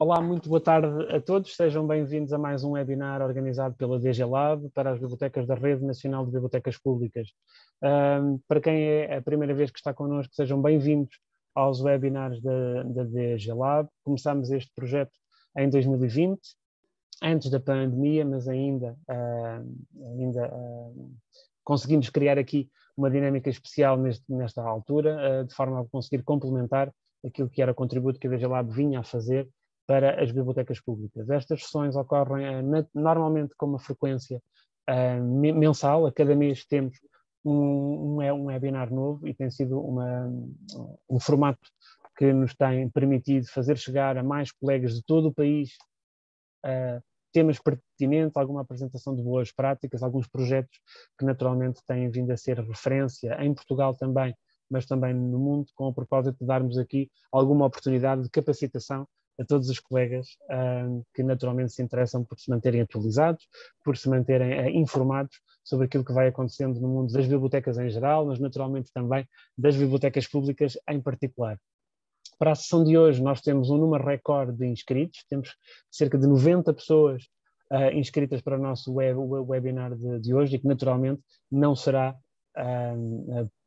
Olá, muito boa tarde a todos. Sejam bem-vindos a mais um webinar organizado pela DG Lab para as bibliotecas da Rede Nacional de Bibliotecas Públicas. Para quem é a primeira vez que está connosco, sejam bem-vindos aos webinars da DG Lab. Começámos este projeto em 2020, antes da pandemia, mas ainda conseguimos criar aqui uma dinâmica especial nesta altura, de forma a conseguir complementar aquilo que era o contributo que a DG Lab vinha a fazer para as bibliotecas públicas. Estas sessões ocorrem normalmente com uma frequência mensal. A cada mês temos um webinar novo e tem sido um formato que nos tem permitido fazer chegar a mais colegas de todo o país temas pertinentes, alguma apresentação de boas práticas, alguns projetos que naturalmente têm vindo a ser referência em Portugal também, mas também no mundo, com o propósito de darmos aqui alguma oportunidade de capacitação a todos os colegas que naturalmente se interessam por se manterem atualizados, por se manterem informados sobre aquilo que vai acontecendo no mundo das bibliotecas em geral, mas naturalmente também das bibliotecas públicas em particular. Para a sessão de hoje nós temos um número recorde de inscritos, temos cerca de 90 pessoas inscritas para o nosso webinar de hoje e que naturalmente não será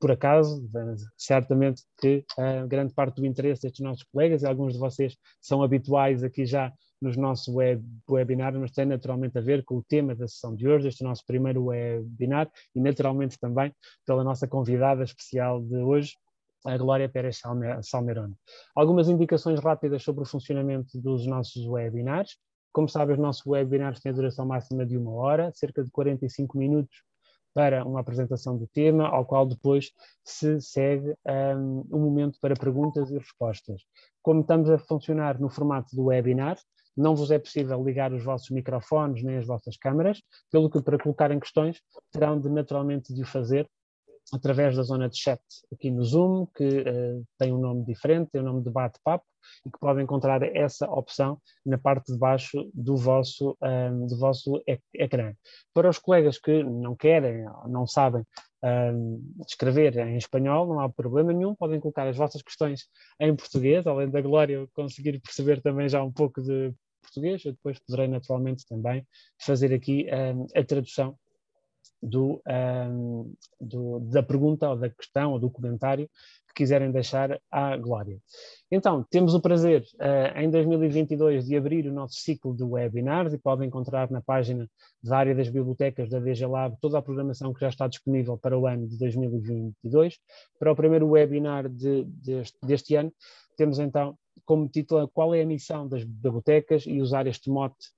por acaso, certamente que grande parte do interesse destes nossos colegas, e alguns de vocês são habituais aqui já nos nossos webinars, mas tem naturalmente a ver com o tema da sessão de hoje, este nosso primeiro webinar, e naturalmente também pela nossa convidada especial de hoje, a Glória Pérez Salmerone. Algumas indicações rápidas sobre o funcionamento dos nossos webinars. Como sabem, os nossos webinars têm a duração máxima de 1 hora, cerca de 45 minutos para uma apresentação do tema, ao qual depois se segue um momento para perguntas e respostas. Como estamos a funcionar no formato do webinar, não vos é possível ligar os vossos microfones nem as vossas câmaras, pelo que para colocarem questões terão de naturalmente de o fazer através da zona de chat aqui no Zoom, que tem um nome diferente, tem um nome de bate-papo, e que podem encontrar essa opção na parte de baixo do vosso ecrã. Para os colegas que não querem, não sabem escrever em espanhol, não há problema nenhum, podem colocar as vossas questões em português, além da Glória conseguir perceber também já um pouco de português, eu depois poderei naturalmente também fazer aqui a tradução da pergunta ou da questão ou do comentário que quiserem deixar à Glória. Então, temos o prazer em 2022 de abrir o nosso ciclo de webinars e podem encontrar na página da área das bibliotecas da DG Lab toda a programação que já está disponível para o ano de 2022. Para o primeiro webinar deste ano, temos então como título qual é a missão das bibliotecas e usar este mote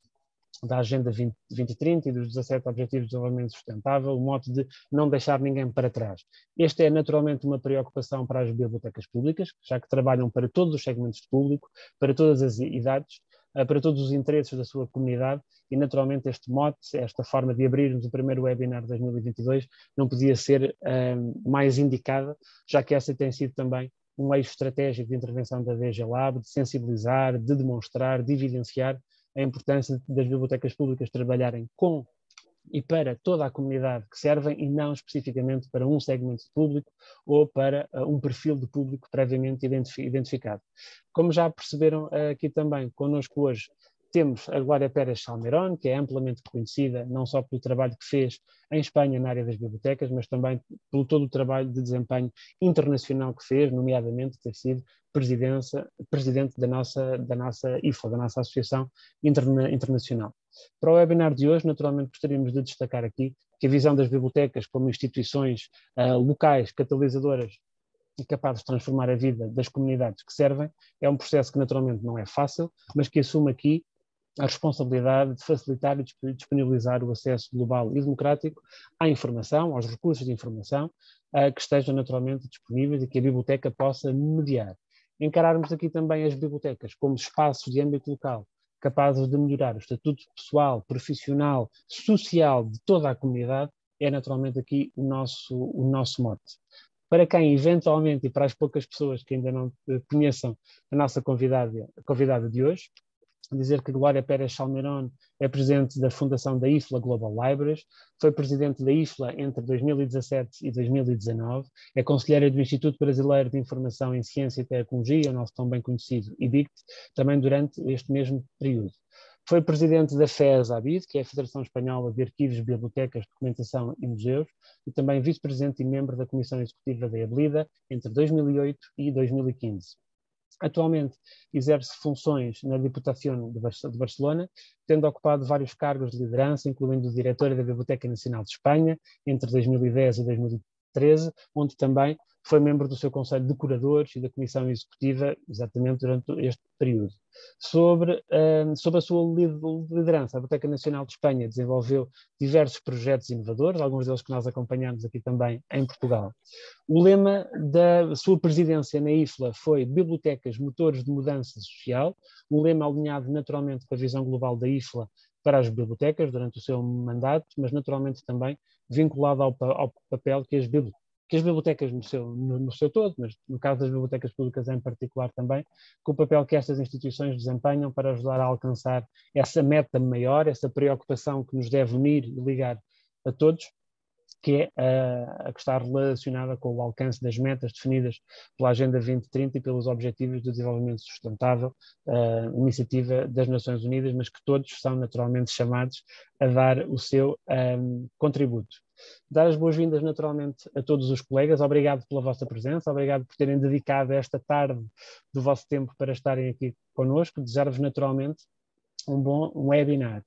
da Agenda 2030 e dos 17 Objetivos de Desenvolvimento Sustentável, o mote de não deixar ninguém para trás. Este é naturalmente uma preocupação para as bibliotecas públicas, já que trabalham para todos os segmentos de público, para todas as idades, para todos os interesses da sua comunidade, e naturalmente este mote, esta forma de abrirmos o primeiro webinar de 2022, não podia ser mais indicada, já que essa tem sido também um eixo estratégico de intervenção da DG Lab, de sensibilizar, de demonstrar, de evidenciar a importância das bibliotecas públicas trabalharem com e para toda a comunidade que servem e não especificamente para um segmento de público ou para um perfil de público previamente identificado. Como já perceberam aqui também, connosco hoje temos a Glória Pérez Salmerone, que é amplamente conhecida não só pelo trabalho que fez em Espanha na área das bibliotecas, mas também pelo todo o trabalho de desempenho internacional que fez, nomeadamente ter sido presidente da nossa IFA, da nossa Associação Internacional. Para o webinar de hoje, naturalmente gostaríamos de destacar aqui que a visão das bibliotecas como instituições locais, catalisadoras e capazes de transformar a vida das comunidades que servem, é um processo que naturalmente não é fácil, mas que assume aqui a responsabilidade de facilitar e disponibilizar o acesso global e democrático à informação, aos recursos de informação, que estejam naturalmente disponíveis e que a biblioteca possa mediar. Encararmos aqui também as bibliotecas como espaços de âmbito local, capazes de melhorar o estatuto pessoal, profissional, social de toda a comunidade, é naturalmente aqui o nosso mote. Para quem eventualmente, e para as poucas pessoas que ainda não conheçam a nossa convidada de hoje, dizer que Glória Pérez Salmerón é presidente da fundação da IFLA Global Libraries, foi presidente da IFLA entre 2017 e 2019, é conselheira do Instituto Brasileiro de Informação em Ciência e Tecnologia, o nosso tão bem conhecido IBICT, também durante este mesmo período. Foi presidente da FES-ABID, que é a Federação Espanhola de Arquivos, Bibliotecas, Documentação e Museus, e também vice-presidente e membro da Comissão Executiva da EBLIDA entre 2008 e 2015. Atualmente exerce funções na Diputação de Barcelona, tendo ocupado vários cargos de liderança, incluindo diretora da Biblioteca Nacional de Espanha entre 2010 e 2013, onde também foi membro do seu Conselho de Curadores e da Comissão Executiva, exatamente durante este período. Sobre a sua liderança, a Biblioteca Nacional de Espanha desenvolveu diversos projetos inovadores, alguns deles que nós acompanhamos aqui também em Portugal. O lema da sua presidência na IFLA foi Bibliotecas, Motores de Mudança Social, um lema alinhado naturalmente com a visão global da IFLA para as bibliotecas durante o seu mandato, mas naturalmente também vinculado ao papel que as bibliotecas no seu todo, mas no caso das bibliotecas públicas em particular também, com o papel que estas instituições desempenham para ajudar a alcançar essa meta maior, essa preocupação que nos deve unir e ligar a todos, que é a que está relacionada com o alcance das metas definidas pela Agenda 2030 e pelos Objetivos de Desenvolvimento Sustentável, iniciativa das Nações Unidas, mas que todos são naturalmente chamados a dar o seu contributo. Dar as boas-vindas naturalmente a todos os colegas, obrigado pela vossa presença, obrigado por terem dedicado esta tarde do vosso tempo para estarem aqui connosco, desejar-vos naturalmente um bom webinar.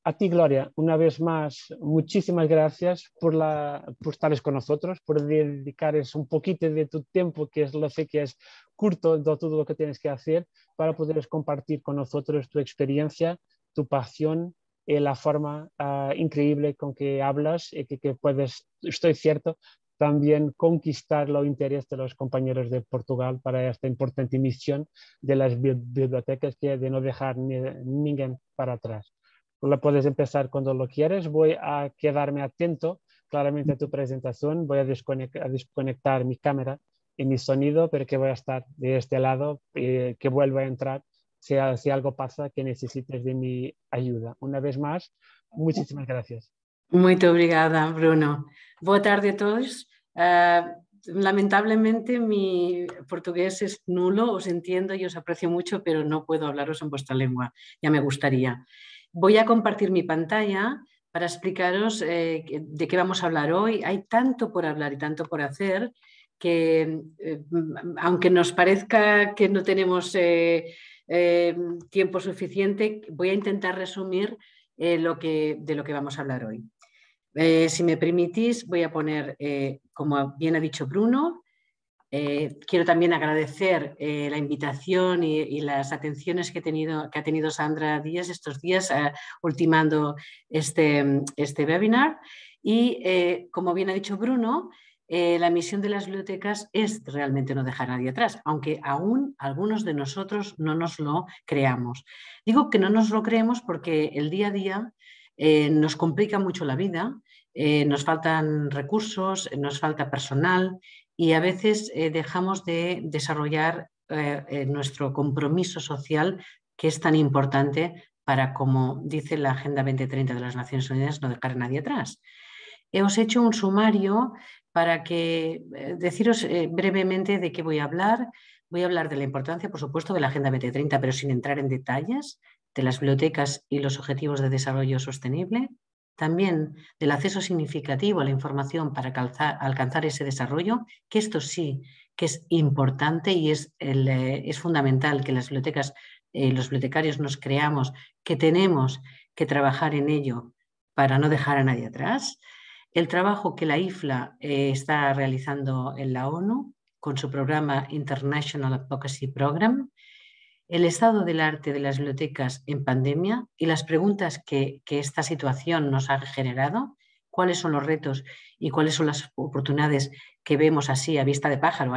A ti, Gloria, una vez más, muchísimas gracias por estar con nosotros, por dedicaros un poquito de tu tiempo, que lo sé que es corto de todo lo que tienes que hacer, para poder compartir con nosotros tu experiencia, tu pasión y la forma increíble con que hablas y que puedes, estoy cierto, también conquistar los intereses de los compañeros de Portugal para esta importante misión de las bibliotecas, que es de no dejar ninguém para atrás. La puedes empezar cuando lo quieres. Voy a quedarme atento claramente a tu presentación. Voy a desconectar mi cámara y mi sonido, pero que voy a estar de este lado, que vuelva a entrar si algo pasa que necesites de mi ayuda. Una vez más, muchísimas gracias. Muito obrigada, Bruno. Boa tarde a todos. Lamentablemente mi portugués es nulo, os entiendo y os aprecio mucho, pero no puedo hablaros en vuestra lengua. Ya me gustaría. Voy a compartir mi pantalla para explicaros de qué vamos a hablar hoy. Hay tanto por hablar y tanto por hacer que, aunque nos parezca que no tenemos tiempo suficiente, voy a intentar resumir de lo que vamos a hablar hoy. Si me permitís, voy a poner, como bien ha dicho Bruno, quiero también agradecer la invitación y las atenciones que ha tenido Sandra Díaz estos días, ultimando este webinar. Y como bien ha dicho Bruno, la misión de las bibliotecas es realmente no dejar a nadie atrás, aunque aún algunos de nosotros no nos lo creamos. Digo que no nos lo creemos porque el día a día nos complica mucho la vida, nos faltan recursos, nos falta personal, y a veces dejamos de desarrollar nuestro compromiso social, que es tan importante para, como dice la Agenda 2030 de las Naciones Unidas, no dejar a nadie atrás. Os he hecho un sumario para deciros brevemente de qué voy a hablar. Voy a hablar de la importancia, por supuesto, de la Agenda 2030, pero sin entrar en detalles, de las bibliotecas y los objetivos de desarrollo sostenible. También del acceso significativo a la información para alcanzar ese desarrollo, que esto sí que es importante y es fundamental que las bibliotecas, los bibliotecarios nos creamos que tenemos que trabajar en ello para no dejar a nadie atrás. El trabajo que la IFLA está realizando en la ONU con su programa International Advocacy Program, el estado del arte de las bibliotecas en pandemia y las preguntas que esta situación nos ha generado, cuáles son los retos y cuáles son las oportunidades que vemos así a vista de pájaro.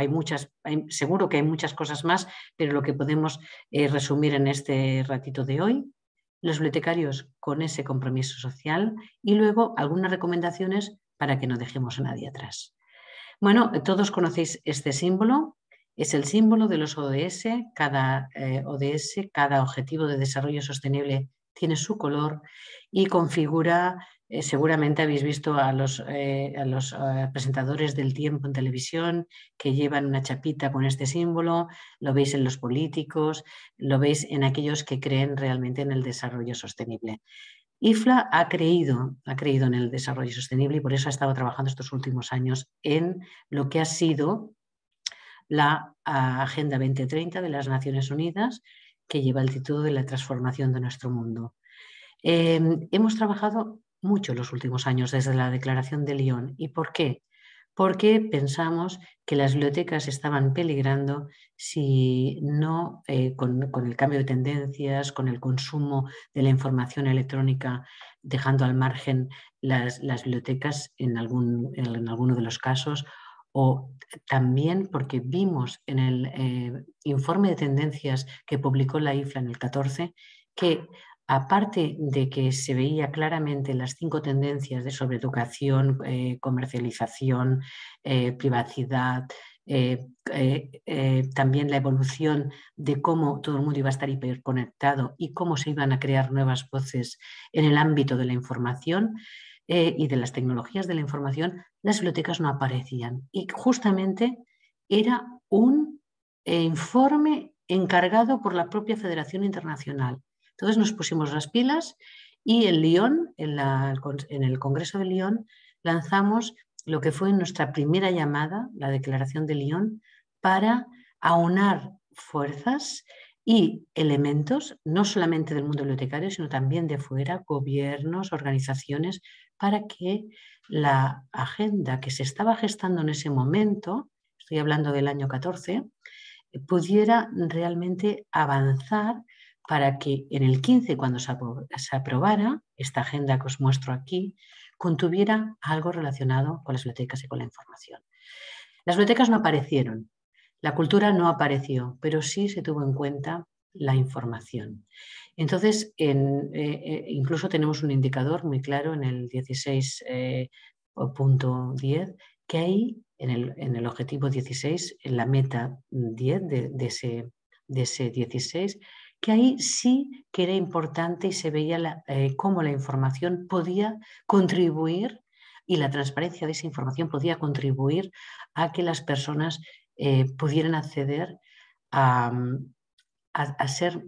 Seguro que hay muchas cosas más, pero lo que podemos resumir en este ratito de hoy, los bibliotecarios con ese compromiso social y luego algunas recomendaciones para que no dejemos a nadie atrás. Bueno, todos conocéis este símbolo. Es el símbolo de los ODS. Cada ODS, cada Objetivo de Desarrollo Sostenible tiene su color y configura, seguramente habéis visto a los presentadores del Tiempo en televisión que llevan una chapita con este símbolo, lo veis en los políticos, lo veis en aquellos que creen realmente en el desarrollo sostenible. IFLA ha creído en el desarrollo sostenible y por eso ha estado trabajando estos últimos años en lo que ha sido la Agenda 2030 de las Naciones Unidas, que lleva el título de la transformación de nuestro mundo. Hemos trabajado mucho los últimos años desde la Declaración de Lyon. ¿Y por qué? Porque pensamos que las bibliotecas estaban peligrando si no, con el cambio de tendencias, con el consumo de la información electrónica, dejando al margen las bibliotecas en alguno de los casos, o también porque vimos en el informe de tendencias que publicó la IFLA en el 14 que aparte de que se veía claramente las 5 tendencias sobre educación, comercialización, privacidad, también la evolución de cómo todo el mundo iba a estar hiperconectado y cómo se iban a crear nuevas voces en el ámbito de la información y de las tecnologías de la información, las bibliotecas no aparecían. Y justamente era un informe encargado por la propia Federación Internacional. Entonces nos pusimos las pilas y en Lyon, en el Congreso de Lyon, lanzamos lo que fue nuestra primera llamada, la Declaración de Lyon, para aunar fuerzas y elementos, no solamente del mundo bibliotecario, sino también de fuera, gobiernos, organizaciones, para que la agenda que se estaba gestando en ese momento, estoy hablando del año 14, pudiera realmente avanzar para que en el 15, cuando se aprobara esta agenda que os muestro aquí, contuviera algo relacionado con las bibliotecas y con la información. Las bibliotecas no aparecieron, la cultura no apareció, pero sí se tuvo en cuenta la información. Entonces, incluso tenemos un indicador muy claro en el 16.10, que ahí, en el objetivo 16, en la meta 10 de ese 16, que ahí sí que era importante y se veía cómo la información podía contribuir y la transparencia de esa información podía contribuir a que las personas pudieran acceder a ser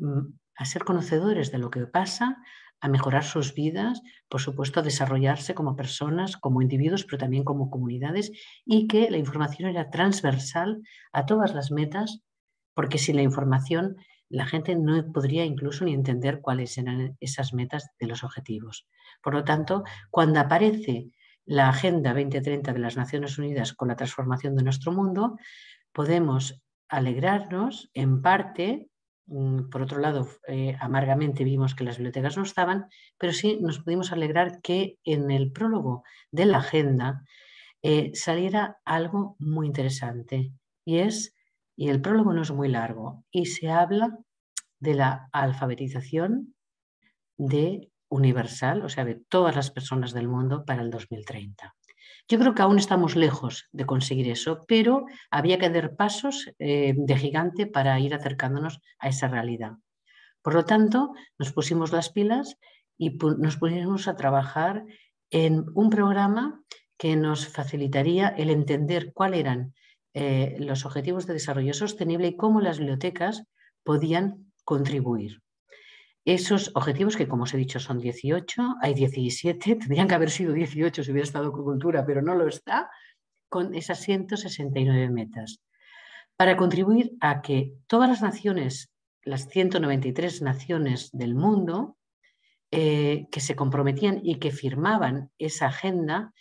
conocedores de lo que pasa, a mejorar sus vidas, por supuesto a desarrollarse como personas, como individuos, pero también como comunidades, y que la información era transversal a todas las metas, porque sin la información la gente no podría incluso ni entender cuáles eran esas metas de los objetivos. Por lo tanto, cuando aparece la Agenda 2030 de las Naciones Unidas con la transformación de nuestro mundo, podemos alegrarnos en parte. Por otro lado, amargamente vimos que las bibliotecas no estaban, pero sí nos pudimos alegrar que en el prólogo de la agenda saliera algo muy interesante y el prólogo no es muy largo y se habla de la alfabetización universal, o sea, de todas las personas del mundo para el 2030. Yo creo que aún estamos lejos de conseguir eso, pero había que dar pasos de gigante para ir acercándonos a esa realidad. Por lo tanto, nos pusimos las pilas y nos pusimos a trabajar en un programa que nos facilitaría el entender cuáles eran los objetivos de desarrollo sostenible y cómo las bibliotecas podían contribuir. Esos objetivos, que como os he dicho son 18, hay 17, tendrían que haber sido 18 si hubiera estado con cultura, pero no lo está, con esas 169 metas, para contribuir a que todas las naciones, las 193 naciones del mundo, que se comprometían y que firmaban esa agenda,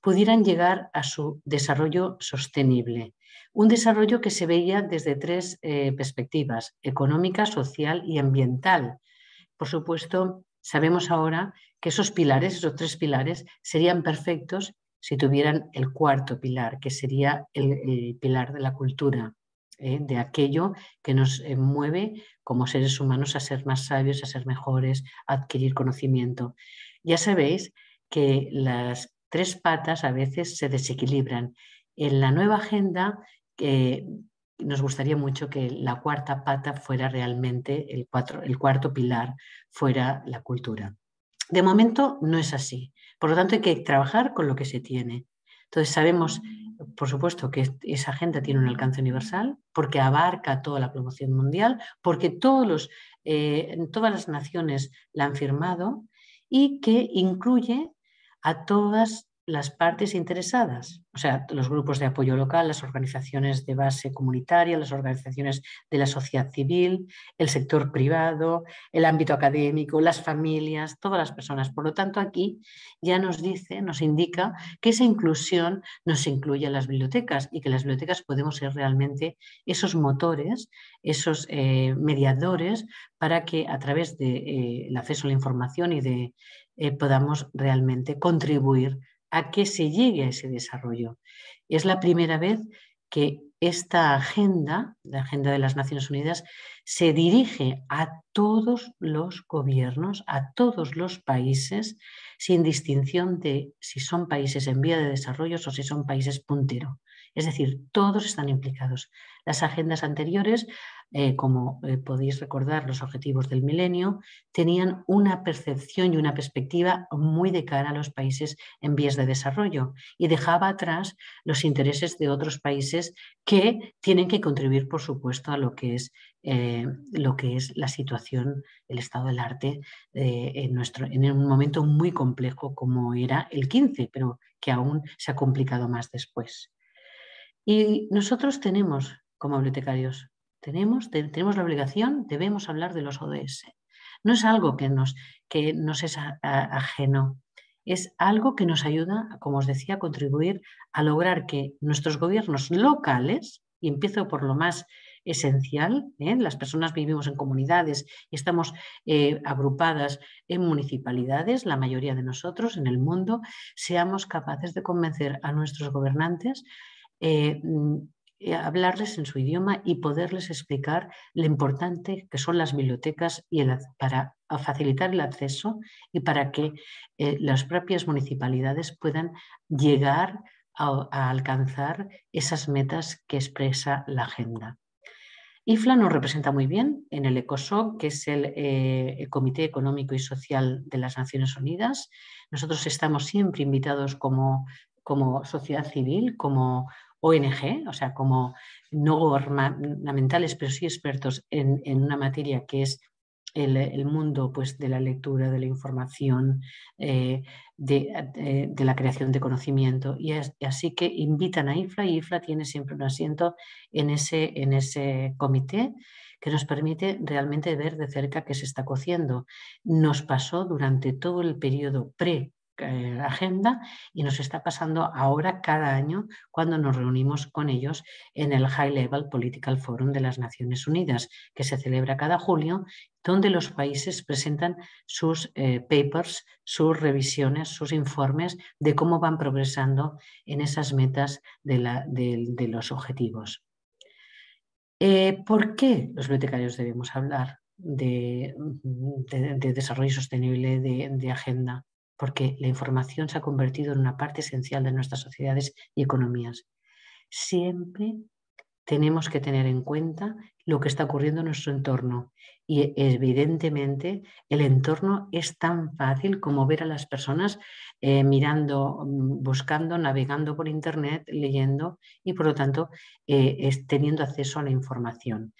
pudieran llegar a su desarrollo sostenible. Un desarrollo que se veía desde 3 perspectivas: económica, social y ambiental. Por supuesto, sabemos ahora que esos 3 pilares, serían perfectos si tuvieran el 4.º pilar, que sería el pilar de la cultura, de aquello que nos mueve como seres humanos a ser más sabios, a ser mejores, a adquirir conocimiento. Ya sabéis que las 3 patas a veces se desequilibran. En la nueva agenda nos gustaría mucho que la cuarta pata fuera realmente, el cuarto pilar fuera la cultura. De momento no es así. Por lo tanto, hay que trabajar con lo que se tiene. Entonces, sabemos, por supuesto, que esa agenda tiene un alcance universal porque abarca toda la promoción mundial, porque todas las naciones la han firmado y que incluye a todas las partes interesadas, o sea, los grupos de apoyo local, las organizaciones de base comunitaria, las organizaciones de la sociedad civil, el sector privado, el ámbito académico, las familias, todas las personas. Por lo tanto, aquí ya nos dice, nos indica que esa inclusión nos incluye a las bibliotecas y que las bibliotecas podemos ser realmente esos motores, esos mediadores para que a través del acceso a la información y de podamos realmente contribuir a que se llegue a ese desarrollo. Es la primera vez que esta agenda, la agenda de las Naciones Unidas, se dirige a todos los gobiernos, a todos los países, sin distinción de si son países en vía de desarrollo o si son países puntero. Es decir, todos están implicados. Las agendas anteriores, como podéis recordar, los objetivos del milenio, tenían una percepción y una perspectiva muy de cara a los países en vías de desarrollo y dejaba atrás los intereses de otros países que tienen que contribuir, por supuesto, a lo que es la situación, el estado del arte en un momento muy complejo como era el 15, pero que aún se ha complicado más después. Y nosotros tenemos, como bibliotecarios, tenemos la obligación, debemos hablar de los ODS. No es algo que nos es ajeno, es algo que nos ayuda, como os decía, a contribuir a lograr que nuestros gobiernos locales, y empiezo por lo más esencial, las personas vivimos en comunidades y estamos agrupadas en municipalidades, la mayoría de nosotros en el mundo, seamos capaces de convencer a nuestros gobernantes hablarles en su idioma y poderles explicar lo importante que son las bibliotecas para facilitar el acceso y para que las propias municipalidades puedan llegar a alcanzar esas metas que expresa la agenda. IFLA nos representa muy bien en el ECOSOC, que es el Comité Económico y Social de las Naciones Unidas. Nosotros estamos siempre invitados como sociedad civil, como ONG, o sea, como no gubernamentales, pero sí expertos en una materia que es el mundo pues, de la lectura, de la información, de la creación de conocimiento. Y así que invitan a IFLA y IFLA tiene siempre un asiento en ese comité que nos permite realmente ver de cerca qué se está cociendo. Nos pasó durante todo el periodo agenda y nos está pasando ahora cada año cuando nos reunimos con ellos en el High Level Political Forum de las Naciones Unidas, que se celebra cada julio, donde los países presentan sus papers, sus revisiones, sus informes de cómo van progresando en esas metas de los objetivos. ¿Por qué los bibliotecarios debemos hablar de desarrollo sostenible, de agenda? Porque la información se ha convertido en una parte esencial de nuestras sociedades y economías. Siempre tenemos que tener en cuenta lo que está ocurriendo en nuestro entorno y evidentemente el entorno es tan fácil como ver a las personas mirando, buscando, navegando por internet, leyendo y por lo tanto teniendo acceso a la información.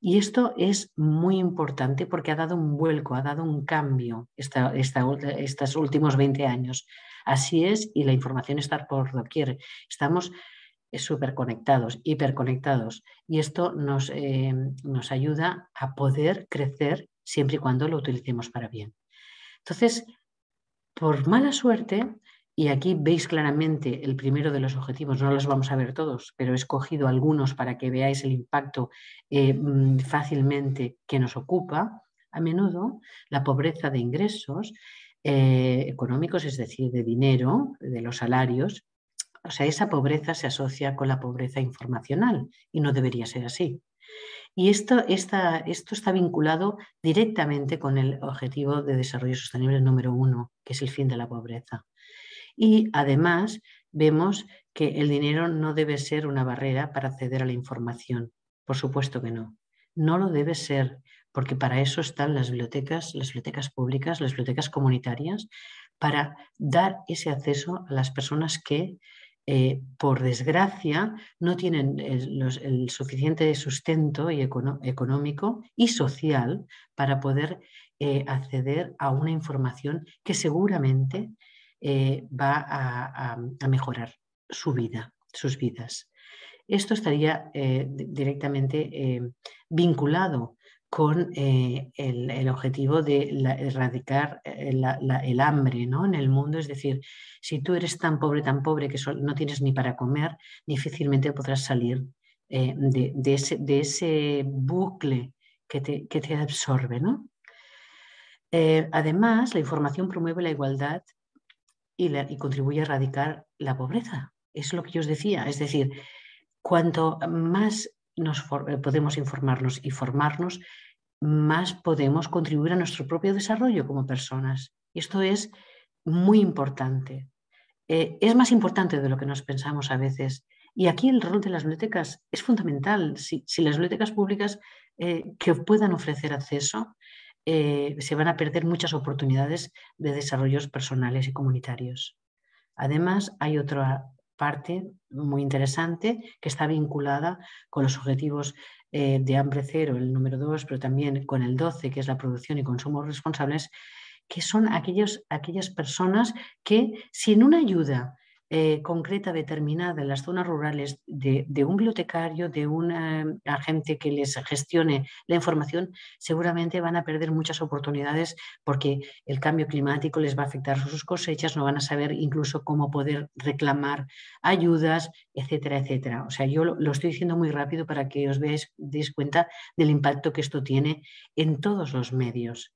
Y esto es muy importante porque ha dado un vuelco, ha dado un cambio estos últimos 20 años. Así es, y la información está por doquier. Estamos súper conectados, hiperconectados, y esto nos ayuda a poder crecer siempre y cuando lo utilicemos para bien. Entonces, por mala suerte, y aquí veis claramente el primero de los objetivos, no los vamos a ver todos, pero he escogido algunos para que veáis el impacto fácilmente que nos ocupa, a menudo la pobreza de ingresos económicos, es decir, de dinero, de los salarios. O sea, esa pobreza se asocia con la pobreza informacional y no debería ser así. Y esto está vinculado directamente con el Objetivo de Desarrollo Sostenible número 1, que es el fin de la pobreza. Y además vemos que el dinero no debe ser una barrera para acceder a la información. Por supuesto que no. No lo debe ser, porque para eso están las bibliotecas públicas, las bibliotecas comunitarias, para dar ese acceso a las personas que, por desgracia, no tienen el suficiente sustento económico y social para poder acceder a una información que seguramente va a mejorar su vida, sus vidas. Esto estaría directamente vinculado con el objetivo de erradicar el hambre, ¿no?, en el mundo. Es decir, si tú eres tan pobre que no tienes ni para comer, difícilmente podrás salir de ese bucle que te absorbe, ¿no? Además, la información promueve la igualdad y contribuye a erradicar la pobreza. Es lo que yo os decía. Es decir, cuanto más podemos informarnos y formarnos, más podemos contribuir a nuestro propio desarrollo como personas. Y esto es muy importante. Es más importante de lo que nos pensamos a veces. Y aquí el rol de las bibliotecas es fundamental. Si las bibliotecas públicas que puedan ofrecer acceso, se van a perder muchas oportunidades de desarrollos personales y comunitarios. Además, hay otra parte muy interesante que está vinculada con los objetivos de hambre cero, el número 2, pero también con el 12, que es la producción y consumo responsables, que son aquellas personas que sin una ayuda concreta, determinada en las zonas rurales de un bibliotecario, de un agente que les gestione la información, seguramente van a perder muchas oportunidades porque el cambio climático les va a afectar sus cosechas, no van a saber incluso cómo poder reclamar ayudas, etcétera, etcétera. O sea, yo lo estoy diciendo muy rápido para que os deis cuenta del impacto que esto tiene en todos los medios.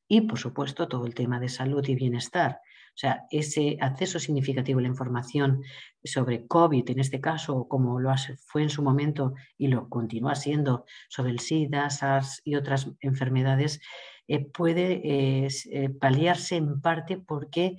Y, por supuesto, todo el tema de salud y bienestar. O sea, ese acceso significativo a la información sobre COVID, en este caso, como fue en su momento y lo continúa siendo sobre el SIDA, SARS y otras enfermedades, puede paliarse en parte porque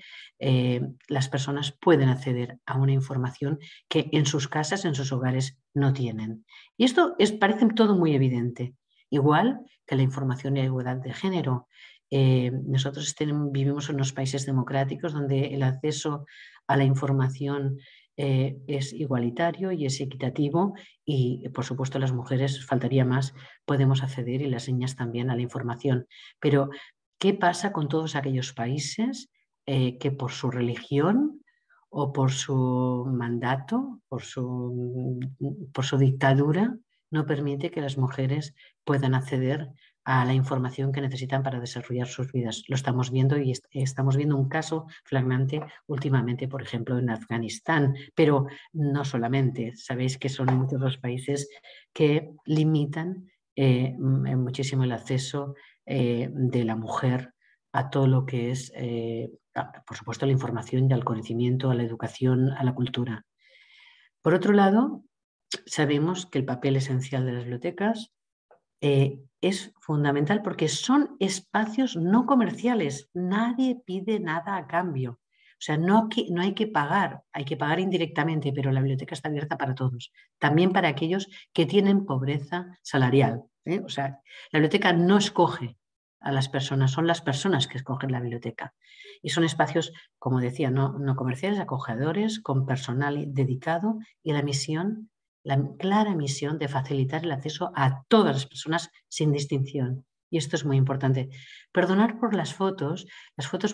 las personas pueden acceder a una información que en sus casas, en sus hogares, no tienen. Y esto parece todo muy evidente. Igual que la información y la igualdad de género. Nosotros vivimos en unos países democráticos donde el acceso a la información es igualitario y es equitativo y, por supuesto, las mujeres, faltaría más, podemos acceder y las niñas también a la información. Pero, ¿qué pasa con todos aquellos países que por su religión o por su mandato, por su dictadura, no permite que las mujeres puedan acceder a la información que necesitan para desarrollar sus vidas? Lo estamos viendo y estamos viendo un caso flagrante últimamente, por ejemplo, en Afganistán, pero no solamente. Sabéis que son muchos los países que limitan muchísimo el acceso de la mujer a todo lo que es, por supuesto, la información y al conocimiento, a la educación, a la cultura. Por otro lado, sabemos que el papel esencial de las bibliotecas es fundamental porque son espacios no comerciales. Nadie pide nada a cambio. O sea, no hay que pagar indirectamente, pero la biblioteca está abierta para todos. También para aquellos que tienen pobreza salarial. O sea, la biblioteca no escoge a las personas, son las personas que escogen la biblioteca. Y son espacios, como decía, no comerciales, acogedores, con personal dedicado y la clara misión de facilitar el acceso a todas las personas sin distinción. Y esto es muy importante. Perdonad por las fotos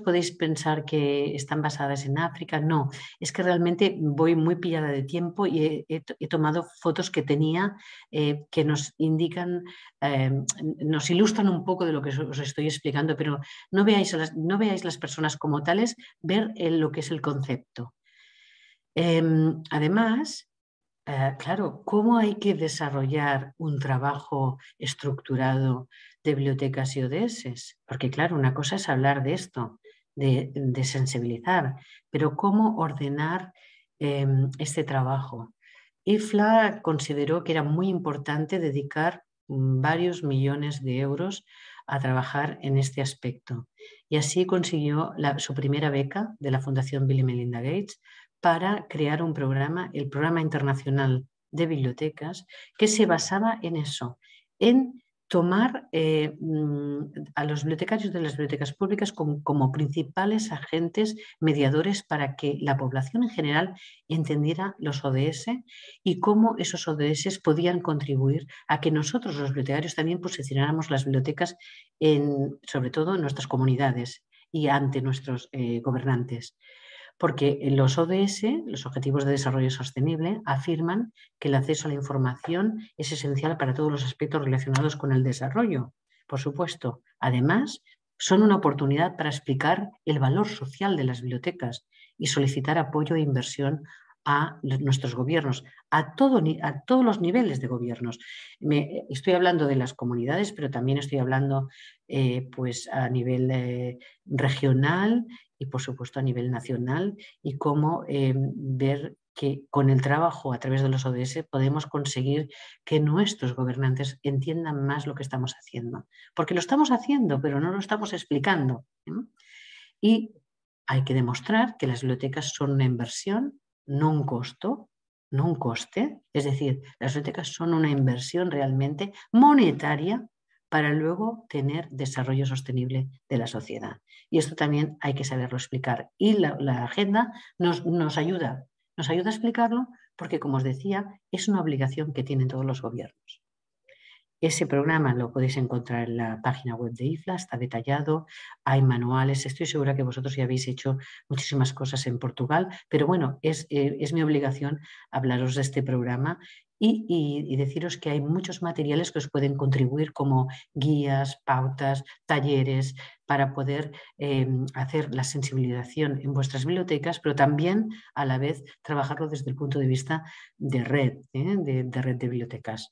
podéis pensar que están basadas en África. No, es que realmente voy muy pillada de tiempo y he tomado fotos que tenía que nos indican, nos ilustran un poco de lo que os estoy explicando, pero no veáis las personas como tales, ver lo que es el concepto. Además, claro, ¿cómo hay que desarrollar un trabajo estructurado de bibliotecas y ODS? Porque claro, una cosa es hablar de esto, de sensibilizar, pero ¿cómo ordenar este trabajo? IFLA consideró que era muy importante dedicar varios millones de euros a trabajar en este aspecto y así consiguió su primera beca de la Fundación Bill y Melinda Gates para crear un programa, el Programa Internacional de bibliotecas que se basaba en eso, en tomar a los bibliotecarios de las bibliotecas públicas como principales agentes mediadores para que la población en general entendiera los ODS y cómo esos ODS podían contribuir a que nosotros los bibliotecarios también posicionáramos las bibliotecas sobre todo en nuestras comunidades y ante nuestros gobernantes. Porque los ODS, los Objetivos de Desarrollo Sostenible, afirman que el acceso a la información es esencial para todos los aspectos relacionados con el desarrollo. Por supuesto, además, son una oportunidad para explicar el valor social de las bibliotecas y solicitar apoyo e inversión a nuestros gobiernos, a todos los niveles de gobiernos. Estoy hablando de las comunidades, pero también estoy hablando pues a nivel regional y por supuesto a nivel nacional, y cómo ver que con el trabajo a través de los ODS podemos conseguir que nuestros gobernantes entiendan más lo que estamos haciendo. Porque lo estamos haciendo, pero no lo estamos explicando. Y hay que demostrar que las bibliotecas son una inversión, no un costo, no un coste. Es decir, las bibliotecas son una inversión realmente monetaria para luego tener desarrollo sostenible de la sociedad. Y esto también hay que saberlo explicar. Y la agenda nos ayuda a explicarlo porque, como os decía, es una obligación que tienen todos los gobiernos. Ese programa lo podéis encontrar en la página web de IFLA, está detallado, hay manuales. Estoy segura que vosotros ya habéis hecho muchísimas cosas en Portugal, pero bueno, es mi obligación hablaros de este programa y deciros que hay muchos materiales que os pueden contribuir, como guías, pautas, talleres, para poder hacer la sensibilización en vuestras bibliotecas, pero también a la vez trabajarlo desde el punto de vista de red, de red de bibliotecas.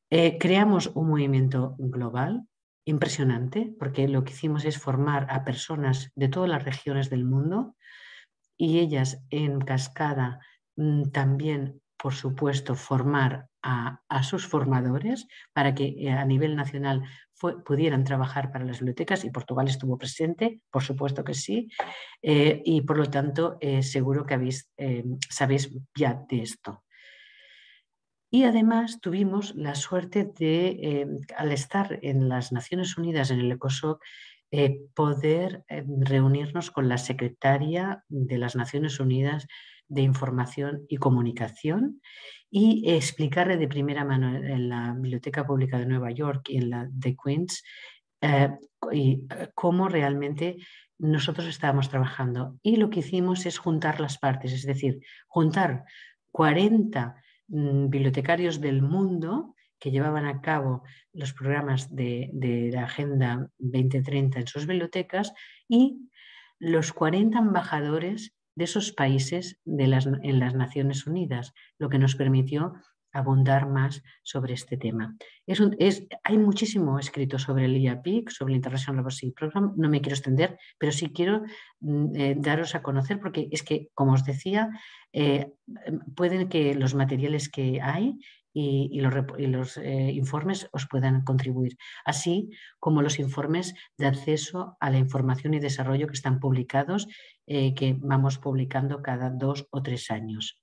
Creamos un movimiento global impresionante, porque lo que hicimos es formar a personas de todas las regiones del mundo y ellas en cascada también, por supuesto, formar a sus formadores para que a nivel nacional pudieran trabajar para las bibliotecas, y Portugal estuvo presente, por supuesto que sí, y por lo tanto seguro que sabéis ya de esto. Y además tuvimos la suerte de, al estar en las Naciones Unidas, en el ECOSOC, poder reunirnos con la secretaria de las Naciones Unidas de Información y Comunicación y explicarle de primera mano en la Biblioteca Pública de Nueva York y en la de Queens cómo realmente nosotros estábamos trabajando. Y lo que hicimos es juntar las partes, es decir, juntar 40 bibliotecarios del mundo que llevaban a cabo los programas de la Agenda 2030 en sus bibliotecas y los 40 embajadores de esos países en las Naciones Unidas, lo que nos permitió abundar más sobre este tema. Hay muchísimo escrito sobre el IAPIC, sobre el International Overseas Program, no me quiero extender, pero sí quiero daros a conocer, porque es que, como os decía, pueden que los materiales que hay y los informes os puedan contribuir, así como los informes de acceso a la información y desarrollo que están publicados, que vamos publicando cada 2 o 3 años.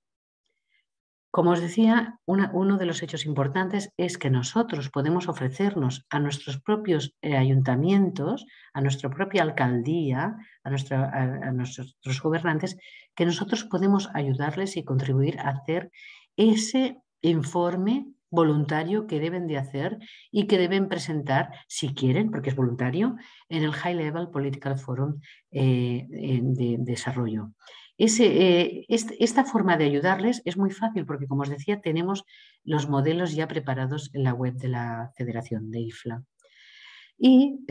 Como os decía, uno de los hechos importantes es que nosotros podemos ofrecernos a nuestros propios ayuntamientos, a nuestra propia alcaldía, a nuestros gobernantes, que nosotros podemos ayudarles y contribuir a hacer ese informe voluntario que deben de hacer y que deben presentar, si quieren, porque es voluntario, en el High Level Political Forum de desarrollo. Esta forma de ayudarles es muy fácil porque, como os decía, tenemos los modelos ya preparados en la web de la Federación de IFLA. Y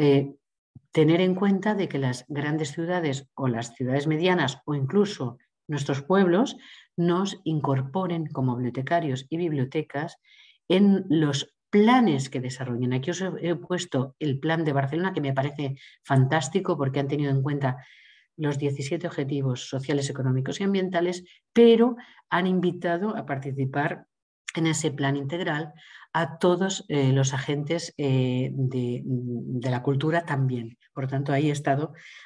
tener en cuenta de que las grandes ciudades o las ciudades medianas o incluso nuestros pueblos nos incorporen como bibliotecarios y bibliotecas en los planes que desarrollen. Aquí os he puesto el plan de Barcelona, que me parece fantástico porque han tenido en cuenta los 17 objetivos sociales, económicos y ambientales, pero han invitado a participar en ese plan integral a todos los agentes de la cultura también. Por lo tanto, ahí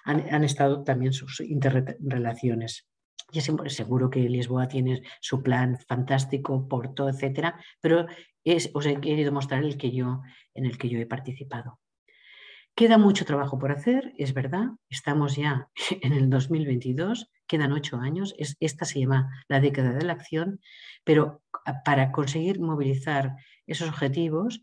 han estado también sus interrelaciones. Y seguro que Lisboa tiene su plan fantástico, Porto, etcétera, pero os he querido mostrar en el que yo he participado. Queda mucho trabajo por hacer, es verdad, estamos ya en el 2022, quedan 8 años, esta se llama la década de la acción, pero para conseguir movilizar esos objetivos,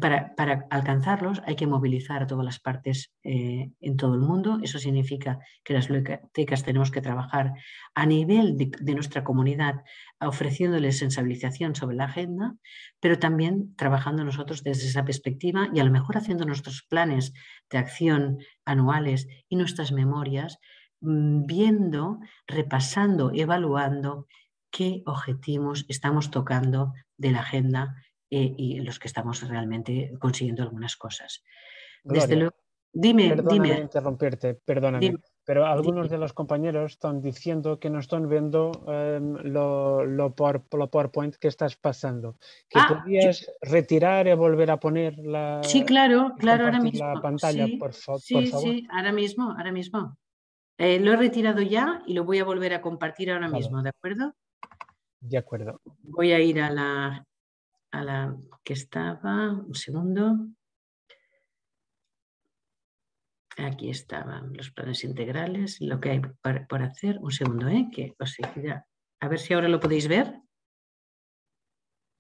para alcanzarlos hay que movilizar a todas las partes en todo el mundo. Eso significa que las bibliotecas tenemos que trabajar a nivel de nuestra comunidad, ofreciéndoles sensibilización sobre la agenda, pero también trabajando nosotros desde esa perspectiva y a lo mejor haciendo nuestros planes de acción anuales y nuestras memorias, viendo, repasando, evaluando qué objetivos estamos tocando de la agenda y los que estamos realmente consiguiendo algunas cosas. Desde Gloria, luego, dime, perdóname interrumpirte, perdóname, dime, pero algunos dime. de los compañeros están diciendo que no están viendo lo PowerPoint que estás pasando. Que Ah, podías retirar y volver a poner sí, claro, y claro, ahora compartir la mismo. pantalla, Sí, por sí, favor. sí, ahora mismo, ahora mismo. Lo he retirado ya y lo voy a volver a compartir ahora Vale, mismo, ¿de acuerdo? de acuerdo. Voy a ir a la que estaba, un segundo. Aquí estaban los planes integrales, lo que hay por hacer. Un segundo, que os seguirá. A ver si ahora lo podéis ver.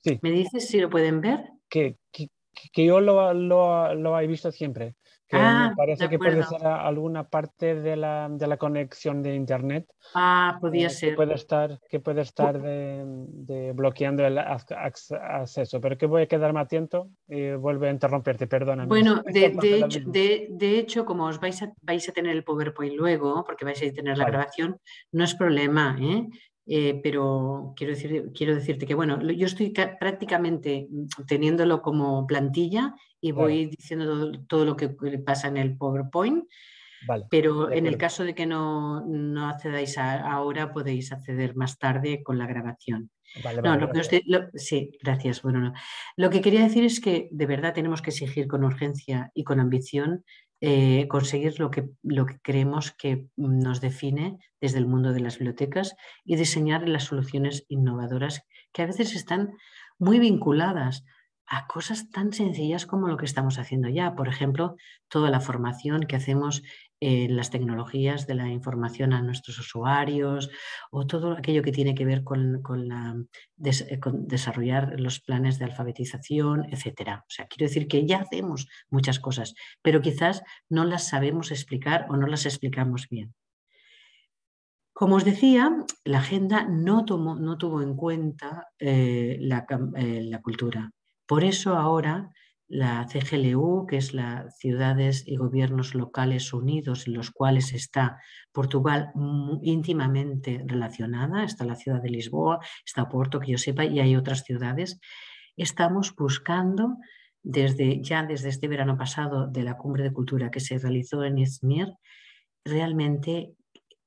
Sí, ¿Me dices si lo pueden ver? que, que, que yo lo he visto siempre, que me De parece que puede acuerdo. ser alguna parte de la conexión de Internet Podía ser. que puede estar de bloqueando el acceso, pero que voy a quedarme atento y vuelvo a interrumpirte, perdóname. Bueno, Siempre pasa lo mismo. de hecho, como os vais a tener el PowerPoint luego, porque vais a tener la Vale, grabación, no es problema, pero quiero decirte que, bueno, yo estoy prácticamente teniéndolo como plantilla y claro, voy diciendo todo lo que pasa en el PowerPoint, vale, pero de en el acuerdo. caso de que no accedáis ahora, podéis acceder más tarde con la grabación. Vale, No, vale, gracias. sí, gracias. Bueno, no. Lo que quería decir es que de verdad tenemos que exigir con urgencia y con ambición conseguir lo que creemos que nos define desde el mundo de las bibliotecas y diseñar las soluciones innovadoras que a veces están muy vinculadas a cosas tan sencillas como lo que estamos haciendo ya. Por ejemplo, toda la formación que hacemos en las tecnologías de la información a nuestros usuarios o todo aquello que tiene que ver con desarrollar los planes de alfabetización, etcétera. O sea, quiero decir que ya hacemos muchas cosas, pero quizás no las sabemos explicar o no las explicamos bien. Como os decía, la agenda no tuvo en cuenta la cultura. Por eso ahora la CGLU, que es la Ciudades y Gobiernos Locales Unidos, en los cuales está Portugal íntimamente relacionada, está la ciudad de Lisboa, está Porto, que yo sepa, y hay otras ciudades, estamos buscando desde este verano pasado de la Cumbre de Cultura que se realizó en Izmir, realmente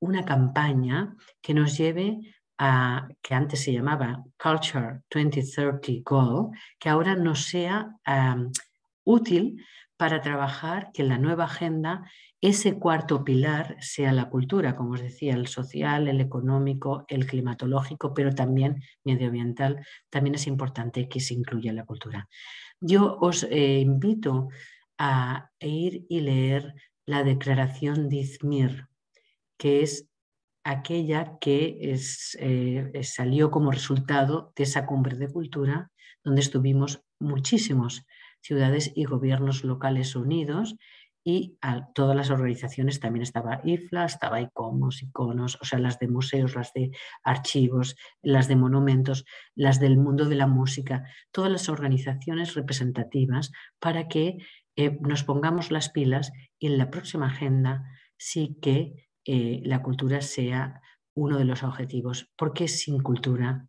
una campaña que nos lleve a, que antes se llamaba Culture 2030 Goal, que ahora nos sea útil para trabajar que en la nueva agenda ese cuarto pilar sea la cultura, como os decía, el social, el económico, el climatológico, pero también medioambiental. También es importante que se incluya la cultura. Yo os invito a ir y leer la declaración de Izmir, que es aquella que salió como resultado de esa cumbre de cultura, donde estuvimos muchísimos ciudades y gobiernos locales unidos y a todas las organizaciones, también estaba IFLA, estaba ICOMOS, ICONOS, o sea, las de museos, las de archivos, las de monumentos, las del mundo de la música, todas las organizaciones representativas para que nos pongamos las pilas y en la próxima agenda sí que la cultura sea uno de los objetivos, porque sin cultura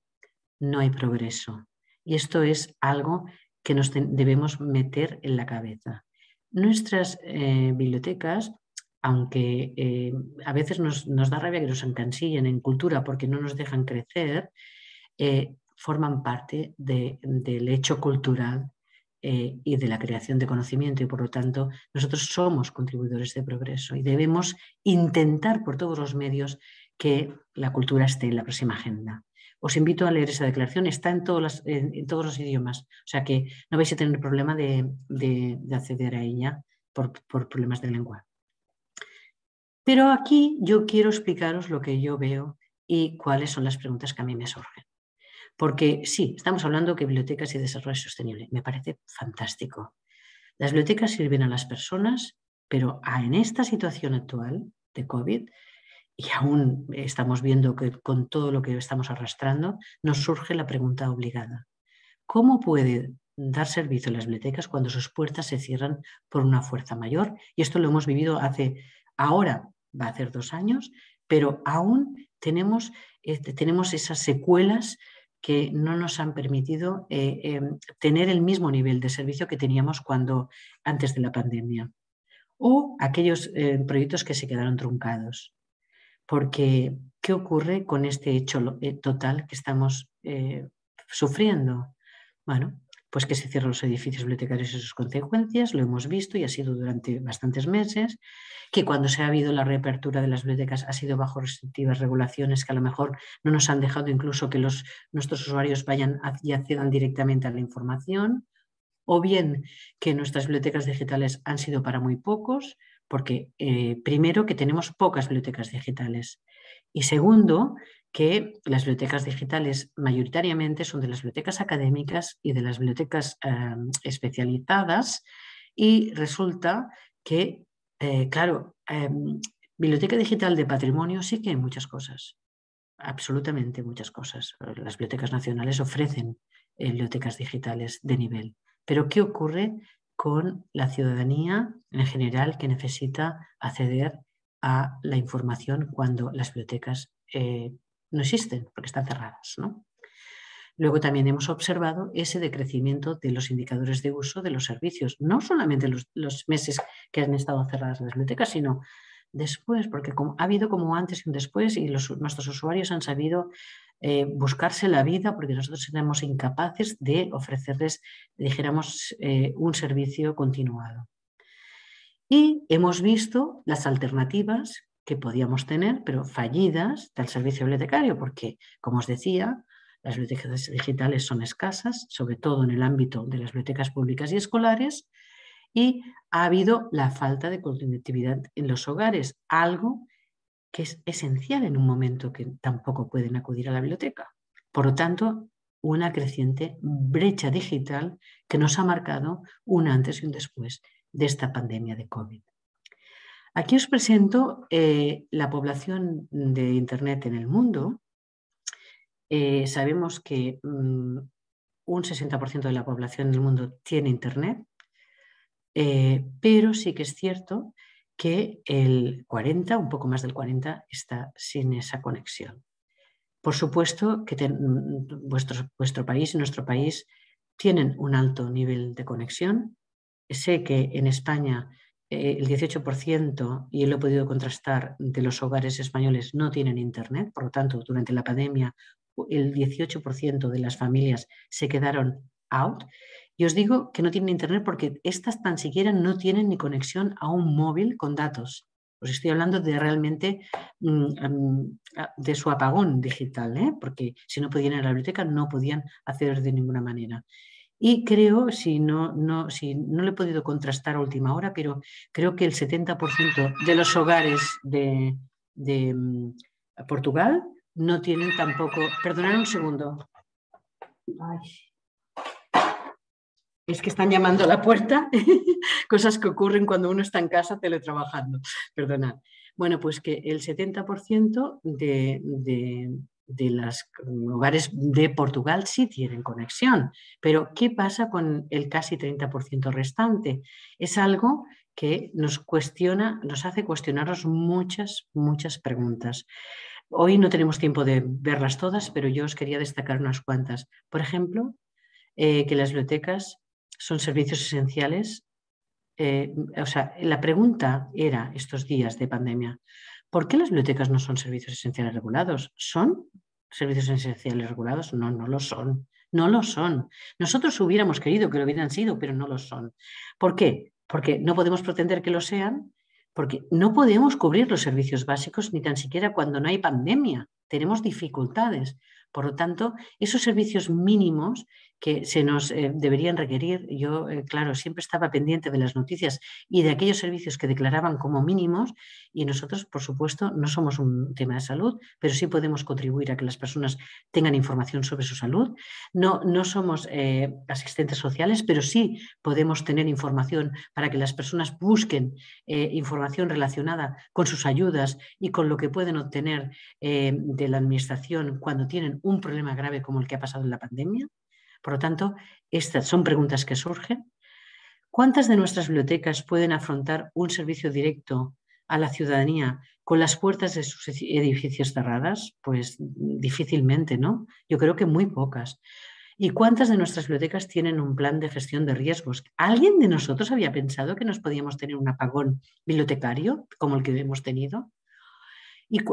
no hay progreso. Y esto es algo que nos debemos meter en la cabeza. Nuestras bibliotecas, aunque a veces nos da rabia que nos encansillen en cultura porque no nos dejan crecer, forman parte del hecho cultural y de la creación de conocimiento y por lo tanto nosotros somos contribuidores de progreso y debemos intentar por todos los medios que la cultura esté en la próxima agenda. Os invito a leer esa declaración, está en todos los idiomas, o sea que no vais a tener problema de acceder a ella por problemas de lengua. Pero aquí yo quiero explicaros lo que yo veo y cuáles son las preguntas que a mí me surgen. Porque sí, estamos hablando de bibliotecas y desarrollo sostenible, me parece fantástico. Las bibliotecas sirven a las personas, pero en esta situación actual de COVID, y aún estamos viendo que con todo lo que estamos arrastrando, nos surge la pregunta obligada. ¿Cómo puede dar servicio a las bibliotecas cuando sus puertas se cierran por una fuerza mayor? Y esto lo hemos vivido ahora va a hacer 2 años, pero aún tenemos esas secuelas que no nos han permitido tener el mismo nivel de servicio que teníamos antes de la pandemia. O aquellos proyectos que se quedaron truncados. Porque, ¿qué ocurre con este hecho total que estamos sufriendo? Bueno, pues que se cierran los edificios bibliotecarios y sus consecuencias, lo hemos visto y ha sido durante bastantes meses, que cuando se ha habido la reapertura de las bibliotecas ha sido bajo restrictivas regulaciones que a lo mejor no nos han dejado incluso que nuestros usuarios vayan y accedan directamente a la información, o bien que nuestras bibliotecas digitales han sido para muy pocos, porque primero que tenemos pocas bibliotecas digitales y segundo que las bibliotecas digitales mayoritariamente son de las bibliotecas académicas y de las bibliotecas especializadas y resulta que, claro, biblioteca digital de patrimonio sí que hay muchas cosas, absolutamente muchas cosas. Las bibliotecas nacionales ofrecen bibliotecas digitales de nivel. Pero ¿qué ocurre con la ciudadanía en general que necesita acceder a la información cuando las bibliotecas no existen porque están cerradas, ¿no? Luego también hemos observado ese decrecimiento de los indicadores de uso de los servicios, no solamente los meses que han estado cerradas las bibliotecas, sino después, porque ha habido como antes y un después y nuestros usuarios han sabido buscarse la vida porque nosotros éramos incapaces de ofrecerles, dijéramos, un servicio continuado. Y hemos visto las alternativas que podíamos tener, pero fallidas, del servicio bibliotecario, porque, como os decía, las bibliotecas digitales son escasas, sobre todo en el ámbito de las bibliotecas públicas y escolares, y ha habido la falta de conectividad en los hogares, algo que es esencial en un momento que tampoco pueden acudir a la biblioteca. Por lo tanto, una creciente brecha digital que nos ha marcado un antes y un después de esta pandemia de COVID. Aquí os presento la población de Internet en el mundo. Sabemos que un 60% de la población del mundo tiene Internet, pero sí que es cierto que el 40, un poco más del 40, está sin esa conexión. Por supuesto que vuestro país y nuestro país tienen un alto nivel de conexión. Sé que en España el 18%, y lo he podido contrastar, de los hogares españoles no tienen Internet, por lo tanto, durante la pandemia el 18% de las familias se quedaron out. Y os digo que no tienen Internet porque estas tan siquiera no tienen ni conexión a un móvil con datos. Os estoy hablando de realmente de su apagón digital, porque si no podían ir a la biblioteca no podían acceder de ninguna manera. Y creo, si no lo he podido contrastar a última hora, pero creo que el 70% de los hogares de Portugal no tienen tampoco... Perdonad un segundo. Ay. Es que están llamando a la puerta, cosas que ocurren cuando uno está en casa teletrabajando. Perdonad. Bueno, pues que el 70% de los hogares de Portugal sí tienen conexión. Pero ¿qué pasa con el casi 30% restante? Es algo que nos hace cuestionarnos muchas preguntas. Hoy no tenemos tiempo de verlas todas, pero yo os quería destacar unas cuantas. Por ejemplo, que las bibliotecas son servicios esenciales. La pregunta era estos días de pandemia, ¿por qué las bibliotecas no son servicios esenciales regulados? ¿Son servicios esenciales regulados? No, no lo son. No lo son. Nosotros hubiéramos querido que lo hubieran sido, pero no lo son. ¿Por qué? Porque no podemos pretender que lo sean, porque no podemos cubrir los servicios básicos ni tan siquiera cuando no hay pandemia. Tenemos dificultades. Por lo tanto, esos servicios mínimos que se nos deberían requerir, yo, claro, siempre estaba pendiente de las noticias y de aquellos servicios que declaraban como mínimos, y nosotros, por supuesto, no somos un tema de salud, pero sí podemos contribuir a que las personas tengan información sobre su salud. No somos asistentes sociales, pero sí podemos tener información para que las personas busquen información relacionada con sus ayudas y con lo que pueden obtener de la administración cuando tienen un problema grave como el que ha pasado en la pandemia. Por lo tanto, estas son preguntas que surgen. ¿Cuántas de nuestras bibliotecas pueden afrontar un servicio directo a la ciudadanía con las puertas de sus edificios cerradas? Pues difícilmente, ¿no? Yo creo que muy pocas. ¿Y cuántas de nuestras bibliotecas tienen un plan de gestión de riesgos? ¿Alguien de nosotros había pensado que nos podíamos tener un apagón bibliotecario como el que hemos tenido?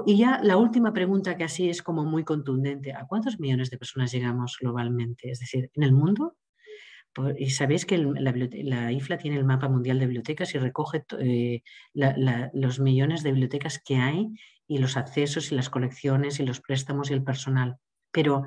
Y ya la última pregunta, que así es como muy contundente: ¿a cuántos millones de personas llegamos globalmente? Es decir, en el mundo. Y sabéis que la IFLA tiene el mapa mundial de bibliotecas y recoge los millones de bibliotecas que hay y los accesos y las colecciones y los préstamos y el personal. Pero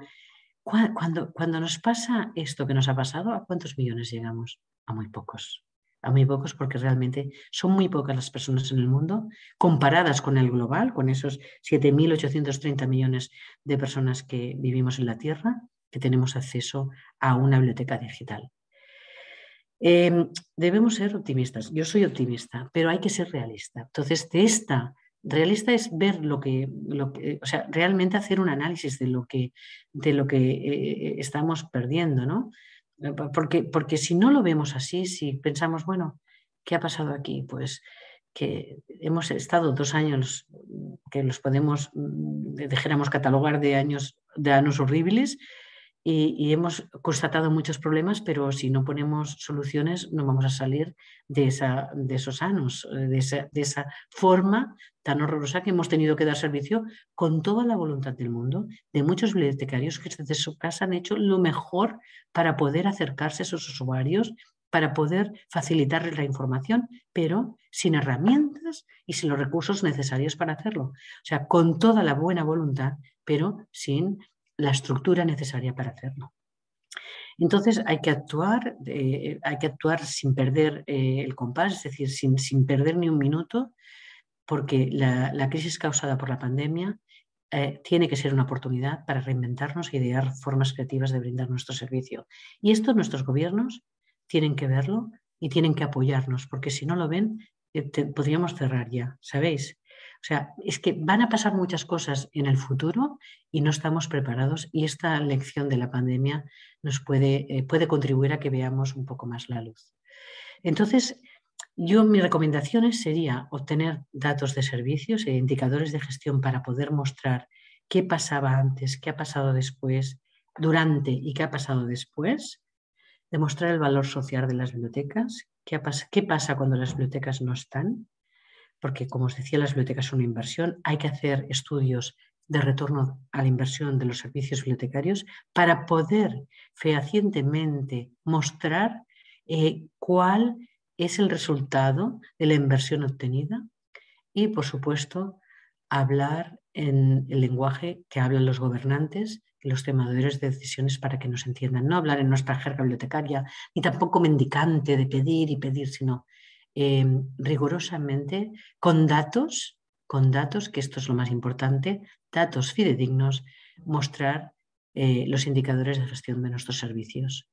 cuando nos pasa esto que nos ha pasado, ¿a cuántos millones llegamos? A muy pocos. A muy pocos, porque realmente son muy pocas las personas en el mundo comparadas con el global, con esos 7.830 millones de personas que vivimos en la Tierra, que tenemos acceso a una biblioteca digital. Debemos ser optimistas. Yo soy optimista, pero hay que ser realista. Entonces, realista es ver o sea, realmente hacer un análisis de lo que estamos perdiendo, ¿no? Porque si no lo vemos así, si pensamos, bueno, ¿qué ha pasado aquí? Pues que hemos estado 2 años que los podemos, dijéramos, catalogar de años horribles, y hemos constatado muchos problemas, pero si no ponemos soluciones no vamos a salir de esos años, de esa forma tan horrorosa que hemos tenido que dar servicio con toda la voluntad del mundo, de muchos bibliotecarios que desde su casa han hecho lo mejor para poder acercarse a sus usuarios, para poder facilitarles la información, pero sin herramientas y sin los recursos necesarios para hacerlo. O sea, con toda la buena voluntad, pero sin la estructura necesaria para hacerlo. Entonces hay que actuar sin perder el compás, es decir, sin perder ni un minuto, porque la crisis causada por la pandemia tiene que ser una oportunidad para reinventarnos e idear formas creativas de brindar nuestro servicio. Y esto nuestros gobiernos tienen que verlo y tienen que apoyarnos, porque si no lo ven, podríamos cerrar ya, ¿sabéis? O sea, es que van a pasar muchas cosas en el futuro y no estamos preparados, y esta lección de la pandemia nos puede contribuir a que veamos un poco más la luz. Entonces, mis recomendaciones sería obtener datos de servicios e indicadores de gestión para poder mostrar qué pasaba antes, qué ha pasado después, durante y qué ha pasado después, demostrar el valor social de las bibliotecas, qué pasa cuando las bibliotecas no están, porque, como os decía, las bibliotecas son una inversión. Hay que hacer estudios de retorno a la inversión de los servicios bibliotecarios para poder fehacientemente mostrar cuál es el resultado de la inversión obtenida y, por supuesto, hablar en el lenguaje que hablan los gobernantes y los tomadores de decisiones para que nos entiendan. No hablar en nuestra jerga bibliotecaria, ni tampoco mendicante de pedir y pedir, sino rigurosamente con datos, que esto es lo más importante, datos fidedignos, mostrar los indicadores de gestión de nuestros servicios.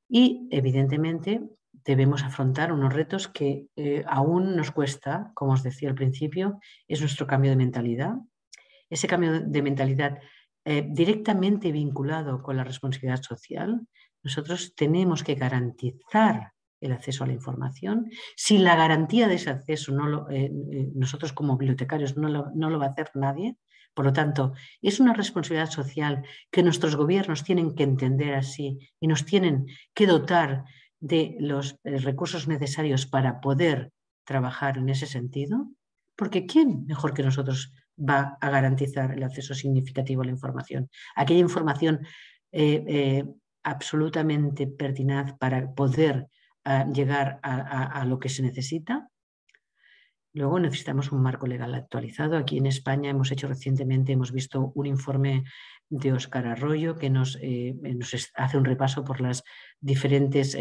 Y, evidentemente, debemos afrontar unos retos que aún nos cuesta, como os decía al principio, es nuestro cambio de mentalidad. Ese cambio de mentalidad directamente vinculado con la responsabilidad social. Nosotros tenemos que garantizar el acceso a la información. Sin la garantía de ese acceso, nosotros como bibliotecarios no lo va a hacer nadie. Por lo tanto, es una responsabilidad social que nuestros gobiernos tienen que entender así y nos tienen que dotar de los recursos necesarios para poder trabajar en ese sentido, porque ¿quién mejor que nosotros va a garantizar el acceso significativo a la información? Aquella información absolutamente pertinaz para poder llegar a lo que se necesita. Luego necesitamos un marco legal actualizado. Aquí en España hemos visto un informe de Óscar Arroyo que nos hace un repaso por las diferentes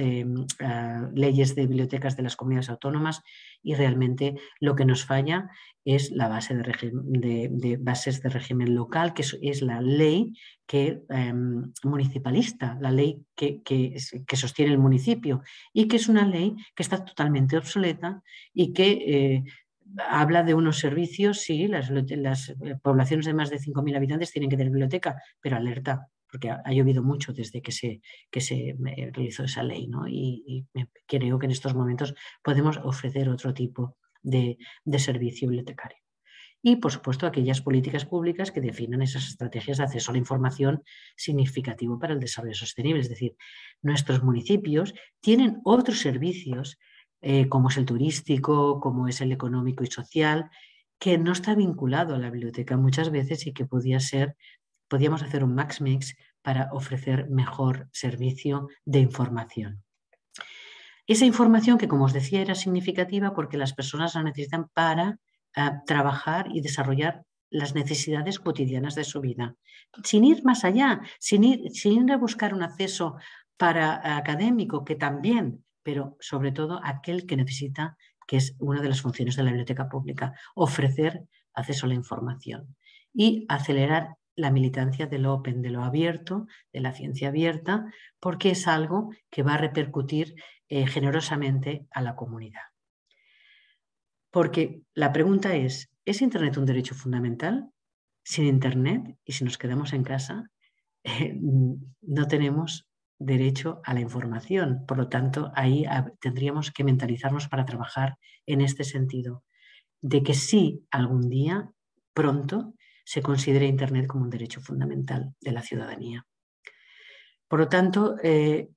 leyes de bibliotecas de las comunidades autónomas, y realmente lo que nos falla es la base de bases de régimen local, que es la ley municipalista, la ley que sostiene el municipio, y que es una ley que está totalmente obsoleta y que habla de unos servicios. Sí, las poblaciones de más de 5.000 habitantes tienen que tener biblioteca, pero alerta, porque ha llovido mucho desde que se realizó esa ley, ¿no? Y creo que en estos momentos podemos ofrecer otro tipo de servicio bibliotecario. Y, por supuesto, aquellas políticas públicas que definan esas estrategias de acceso a la información significativo para el desarrollo sostenible. Es decir, nuestros municipios tienen otros servicios, como es el turístico, como es el económico y social, que no está vinculado a la biblioteca muchas veces, y que podíamos hacer un max mix para ofrecer mejor servicio de información. Esa información que, como os decía, era significativa porque las personas la necesitan para trabajar y desarrollar las necesidades cotidianas de su vida, sin ir más allá, sin ir a buscar un acceso académico, que también, pero sobre todo aquel que necesita, que es una de las funciones de la biblioteca pública, ofrecer acceso a la información y acelerar la militancia del open, de lo abierto, de la ciencia abierta, porque es algo que va a repercutir generosamente a la comunidad. Porque la pregunta ¿es Internet un derecho fundamental? Sin Internet, y si nos quedamos en casa, no tenemos derecho a la información. Por lo tanto, ahí tendríamos que mentalizarnos para trabajar en este sentido, de que sí, algún día, pronto, se considere Internet como un derecho fundamental de la ciudadanía. Por lo tanto,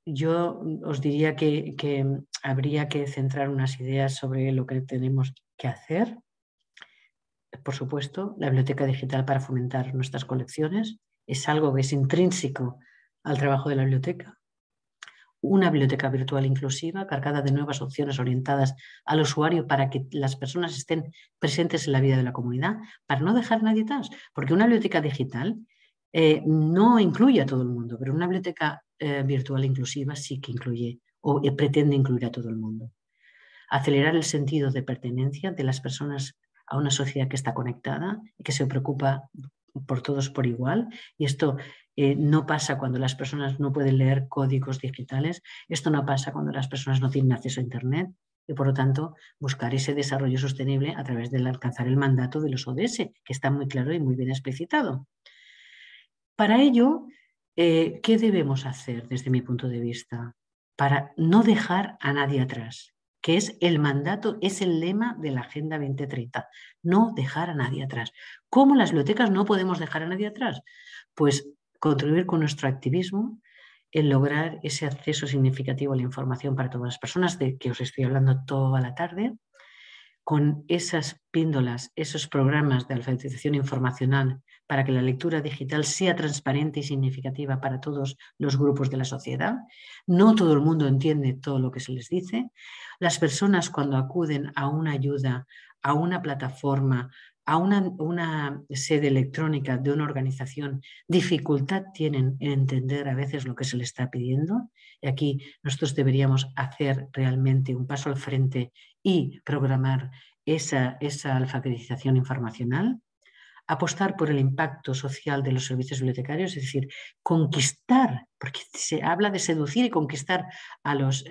yo os diría que habría que centrar unas ideas sobre lo que tenemos que hacer. Por supuesto, la biblioteca digital para fomentar nuestras colecciones es algo que es intrínseco al trabajo de la biblioteca. Una biblioteca virtual inclusiva, cargada de nuevas opciones orientadas al usuario para que las personas estén presentes en la vida de la comunidad, para no dejar a nadie atrás. Porque una biblioteca digital no incluye a todo el mundo, pero una biblioteca virtual inclusiva sí que incluye o pretende incluir a todo el mundo. Acelerar el sentido de pertenencia de las personas a una sociedad que está conectada y que se preocupa por todos por igual. Y esto no pasa cuando las personas no pueden leer códigos digitales, esto no pasa cuando las personas no tienen acceso a Internet, y por lo tanto buscar ese desarrollo sostenible a través de alcanzar el mandato de los ODS, que está muy claro y muy bien explicitado. Para ello, ¿qué debemos hacer desde mi punto de vista? Para no dejar a nadie atrás, que es el mandato, es el lema de la Agenda 2030, no dejar a nadie atrás. ¿Cómo las bibliotecas no podemos dejar a nadie atrás? Pues contribuir con nuestro activismo en lograr ese acceso significativo a la información para todas las personas, de que os estoy hablando toda la tarde, con esas píndolas, esos programas de alfabetización informacional para que la lectura digital sea transparente y significativa para todos los grupos de la sociedad. No todo el mundo entiende todo lo que se les dice. Las personas, cuando acuden a una ayuda, a una plataforma, a una sede electrónica de una organización, dificultad tienen en entender a veces lo que se les está pidiendo. Y aquí nosotros deberíamos hacer realmente un paso al frente y programar esa alfabetización informacional. Apostar por el impacto social de los servicios bibliotecarios, es decir, conquistar, porque se habla de seducir y conquistar a los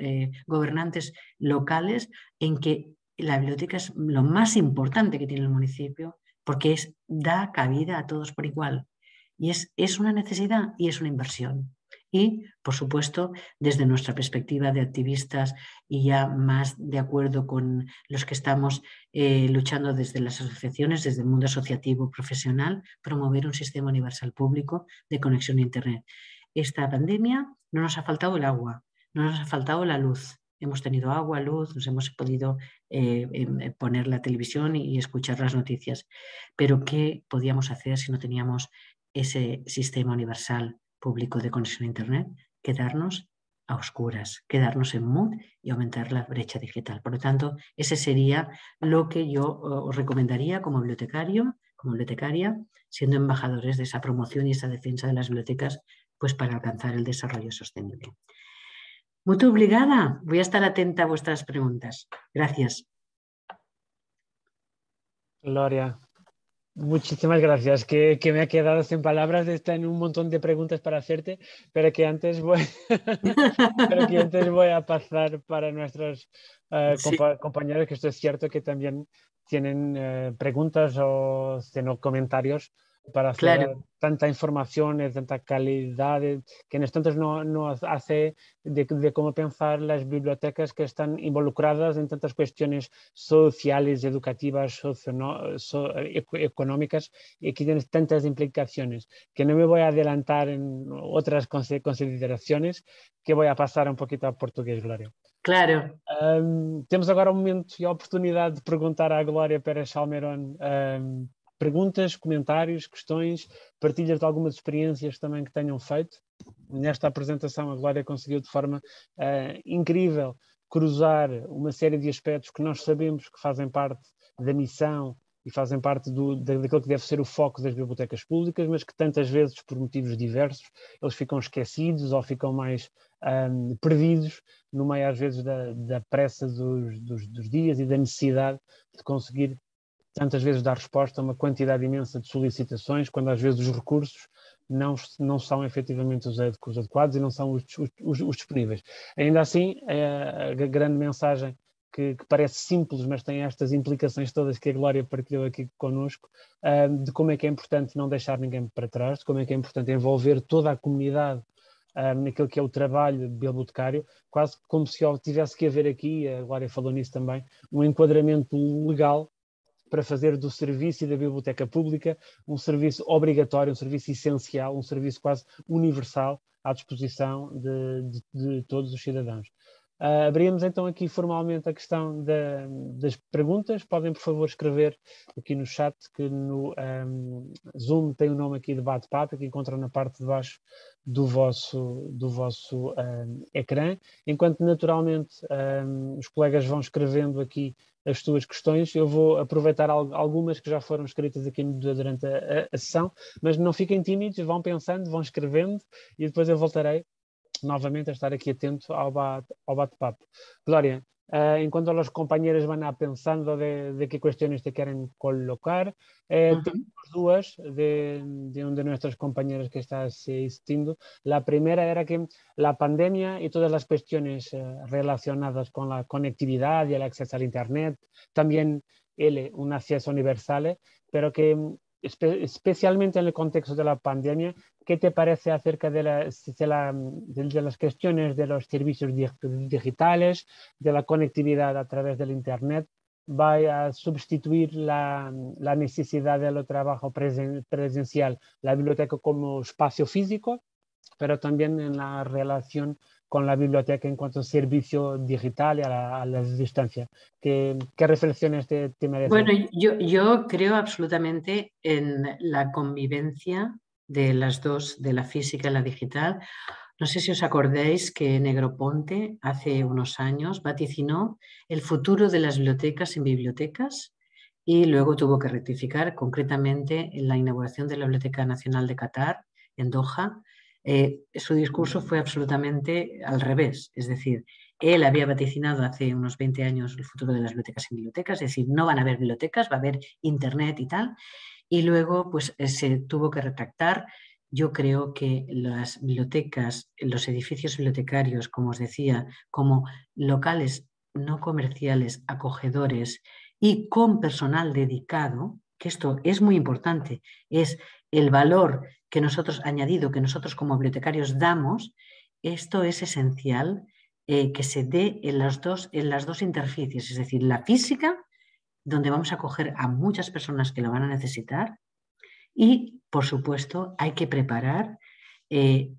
gobernantes locales, en que la biblioteca es lo más importante que tiene el municipio, porque da cabida a todos por igual. Y es una necesidad y es una inversión. Y, por supuesto, desde nuestra perspectiva de activistas, y ya más de acuerdo con los que estamos luchando desde las asociaciones, desde el mundo asociativo profesional, promover un sistema universal público de conexión a Internet. Esta pandemia no nos ha faltado el agua, no nos ha faltado la luz. Hemos tenido agua, luz, nos hemos podido poner la televisión y escuchar las noticias. Pero ¿qué podíamos hacer si no teníamos ese sistema universal público de conexión a Internet? Quedarnos a oscuras, quedarnos en mood y aumentar la brecha digital. Por lo tanto, ese sería lo que yo os recomendaría como bibliotecario, como bibliotecaria, siendo embajadores de esa promoción y esa defensa de las bibliotecas, pues para alcanzar el desarrollo sostenible. Muy obrigada. Voy a estar atenta a vuestras preguntas. Gracias. Gloria, muchísimas gracias, que me ha quedado sin palabras, están un montón de preguntas para hacerte, pero que antes voy, pero que antes voy a pasar para nuestros Sí, compañeros, que esto es cierto que también tienen preguntas o comentarios para hacer claro, tanta información, de tanta calidad, que en estos no hace de cómo pensar las bibliotecas que están involucradas en tantas cuestiones sociales, educativas, económicas, y que tienen tantas implicaciones, que no me voy a adelantar en otras consideraciones, que voy a pasar un poquito a portugués, Gloria. claro. Temos agora o momento e a oportunidade de perguntar à Glória Pérez Salmerón perguntas, comentários, questões, partilhas de algumas experiências também que tenham feito. Nesta apresentação, a Glória conseguiu de forma incrível cruzar uma série de aspectos que nós sabemos que fazem parte da missão e fazem parte daquilo que deve ser o foco das bibliotecas públicas, mas que tantas vezes, por motivos diversos, eles ficam esquecidos ou ficam mais perdidos no meio, às vezes, da pressa dos dias e da necessidade de conseguir tantas vezes dar resposta a uma quantidade imensa de solicitações, quando às vezes os recursos não são efetivamente os adequados e não são os disponíveis. Ainda assim, a grande mensagem que parece simples, mas tem estas implicações todas que a Glória partilhou aqui connosco, de como é que é importante não deixar ninguém para trás, de como é que é importante envolver toda a comunidade naquilo que é o trabalho bibliotecário, quase como se tivesse que haver aqui, a Glória falou nisso também, um enquadramento legal para fazer do serviço e da biblioteca pública um serviço obrigatório, um serviço essencial, um serviço quase universal à disposição de todos os cidadãos. Abrimos então aqui formalmente a questão das perguntas. Podem, por favor, escrever aqui no chat, que no Zoom tem o nome aqui de bate-papo, que encontram na parte de baixo do vosso ecrã. Enquanto, naturalmente, os colegas vão escrevendo aqui as suas questões, eu vou aproveitar algumas que já foram escritas aqui durante a sessão, mas não fiquem tímidos, vão pensando, vão escrevendo, e depois eu voltarei novamente a estar aqui atento ao bate-papo. Glória, enquanto as compañeras van pensando de qué cuestiones te quieren colocar, tenemos dudas de una de nuestras compañeras que está asistiendo. La primera era que la pandemia y todas las cuestiones relacionadas con la conectividad y el acceso al Internet, también un acceso universal, pero que especialmente en el contexto de la pandemia, ¿qué te parece acerca de las cuestiones de los servicios digitales, de la conectividad a través del Internet? ¿Va a sustituir la necesidad del trabajo presencial, la biblioteca como espacio físico, pero también en la relación con la biblioteca en cuanto a servicio digital y a la distancia? ¿Qué reflexiones te merecen? Bueno, yo creo absolutamente en la convivencia de las dos, de la física y la digital. No sé si os acordáis que Negroponte hace unos años vaticinó el futuro de las bibliotecas en bibliotecas y luego tuvo que rectificar, concretamente en la inauguración de la Biblioteca Nacional de Qatar, en Doha. Su discurso fue absolutamente al revés, es decir, él había vaticinado hace unos 20 años el futuro de las bibliotecas en bibliotecas, es decir, no van a haber bibliotecas, va a haber Internet y tal, y luego pues se tuvo que retractar. Yo creo que las bibliotecas, los edificios bibliotecarios, como os decía, como locales no comerciales, acogedores y con personal dedicado, que esto es muy importante, es el valor que nosotros añadido, que nosotros como bibliotecarios damos, esto es esencial que se dé en las dos interfaces, es decir, la física, donde vamos a acoger a muchas personas que lo van a necesitar, y, por supuesto, hay que preparar,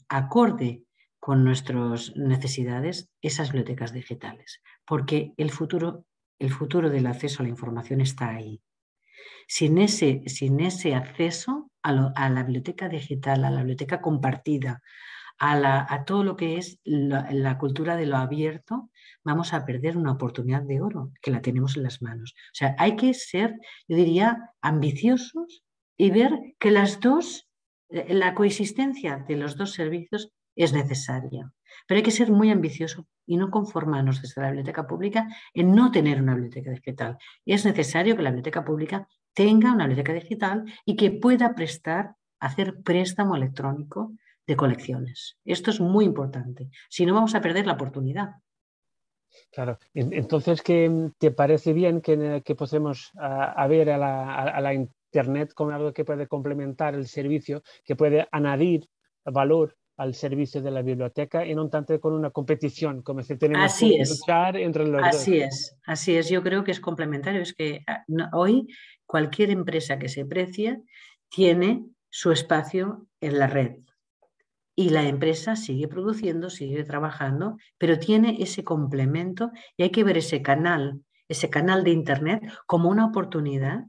acorde con nuestras necesidades, esas bibliotecas digitales, porque el futuro del acceso a la información está ahí. Sin ese acceso a la biblioteca digital, a la biblioteca compartida, a todo lo que es la cultura de lo abierto, vamos a perder una oportunidad de oro que la tenemos en las manos. O sea, hay que ser, yo diría, ambiciosos y ver que la coexistencia de los dos servicios es necesaria. Pero hay que ser muy ambicioso y no conformarnos desde la biblioteca pública en no tener una biblioteca digital. Es necesario que la biblioteca pública tenga una biblioteca digital y que pueda hacer préstamo electrónico de colecciones. Esto es muy importante. Si no, vamos a perder la oportunidad. Claro, entonces, ¿qué te parece bien que pasemos a ver a la Internet como algo que puede complementar el servicio, que puede añadir valor al servicio de la biblioteca y no tanto con una competición, como si tenemos que Así es, luchar entre los dos? así es, así es. Yo creo que es complementario. Es que hoy cualquier empresa que se precie tiene su espacio en la red. Y la empresa sigue produciendo, sigue trabajando, pero tiene ese complemento y hay que ver ese canal de Internet como una oportunidad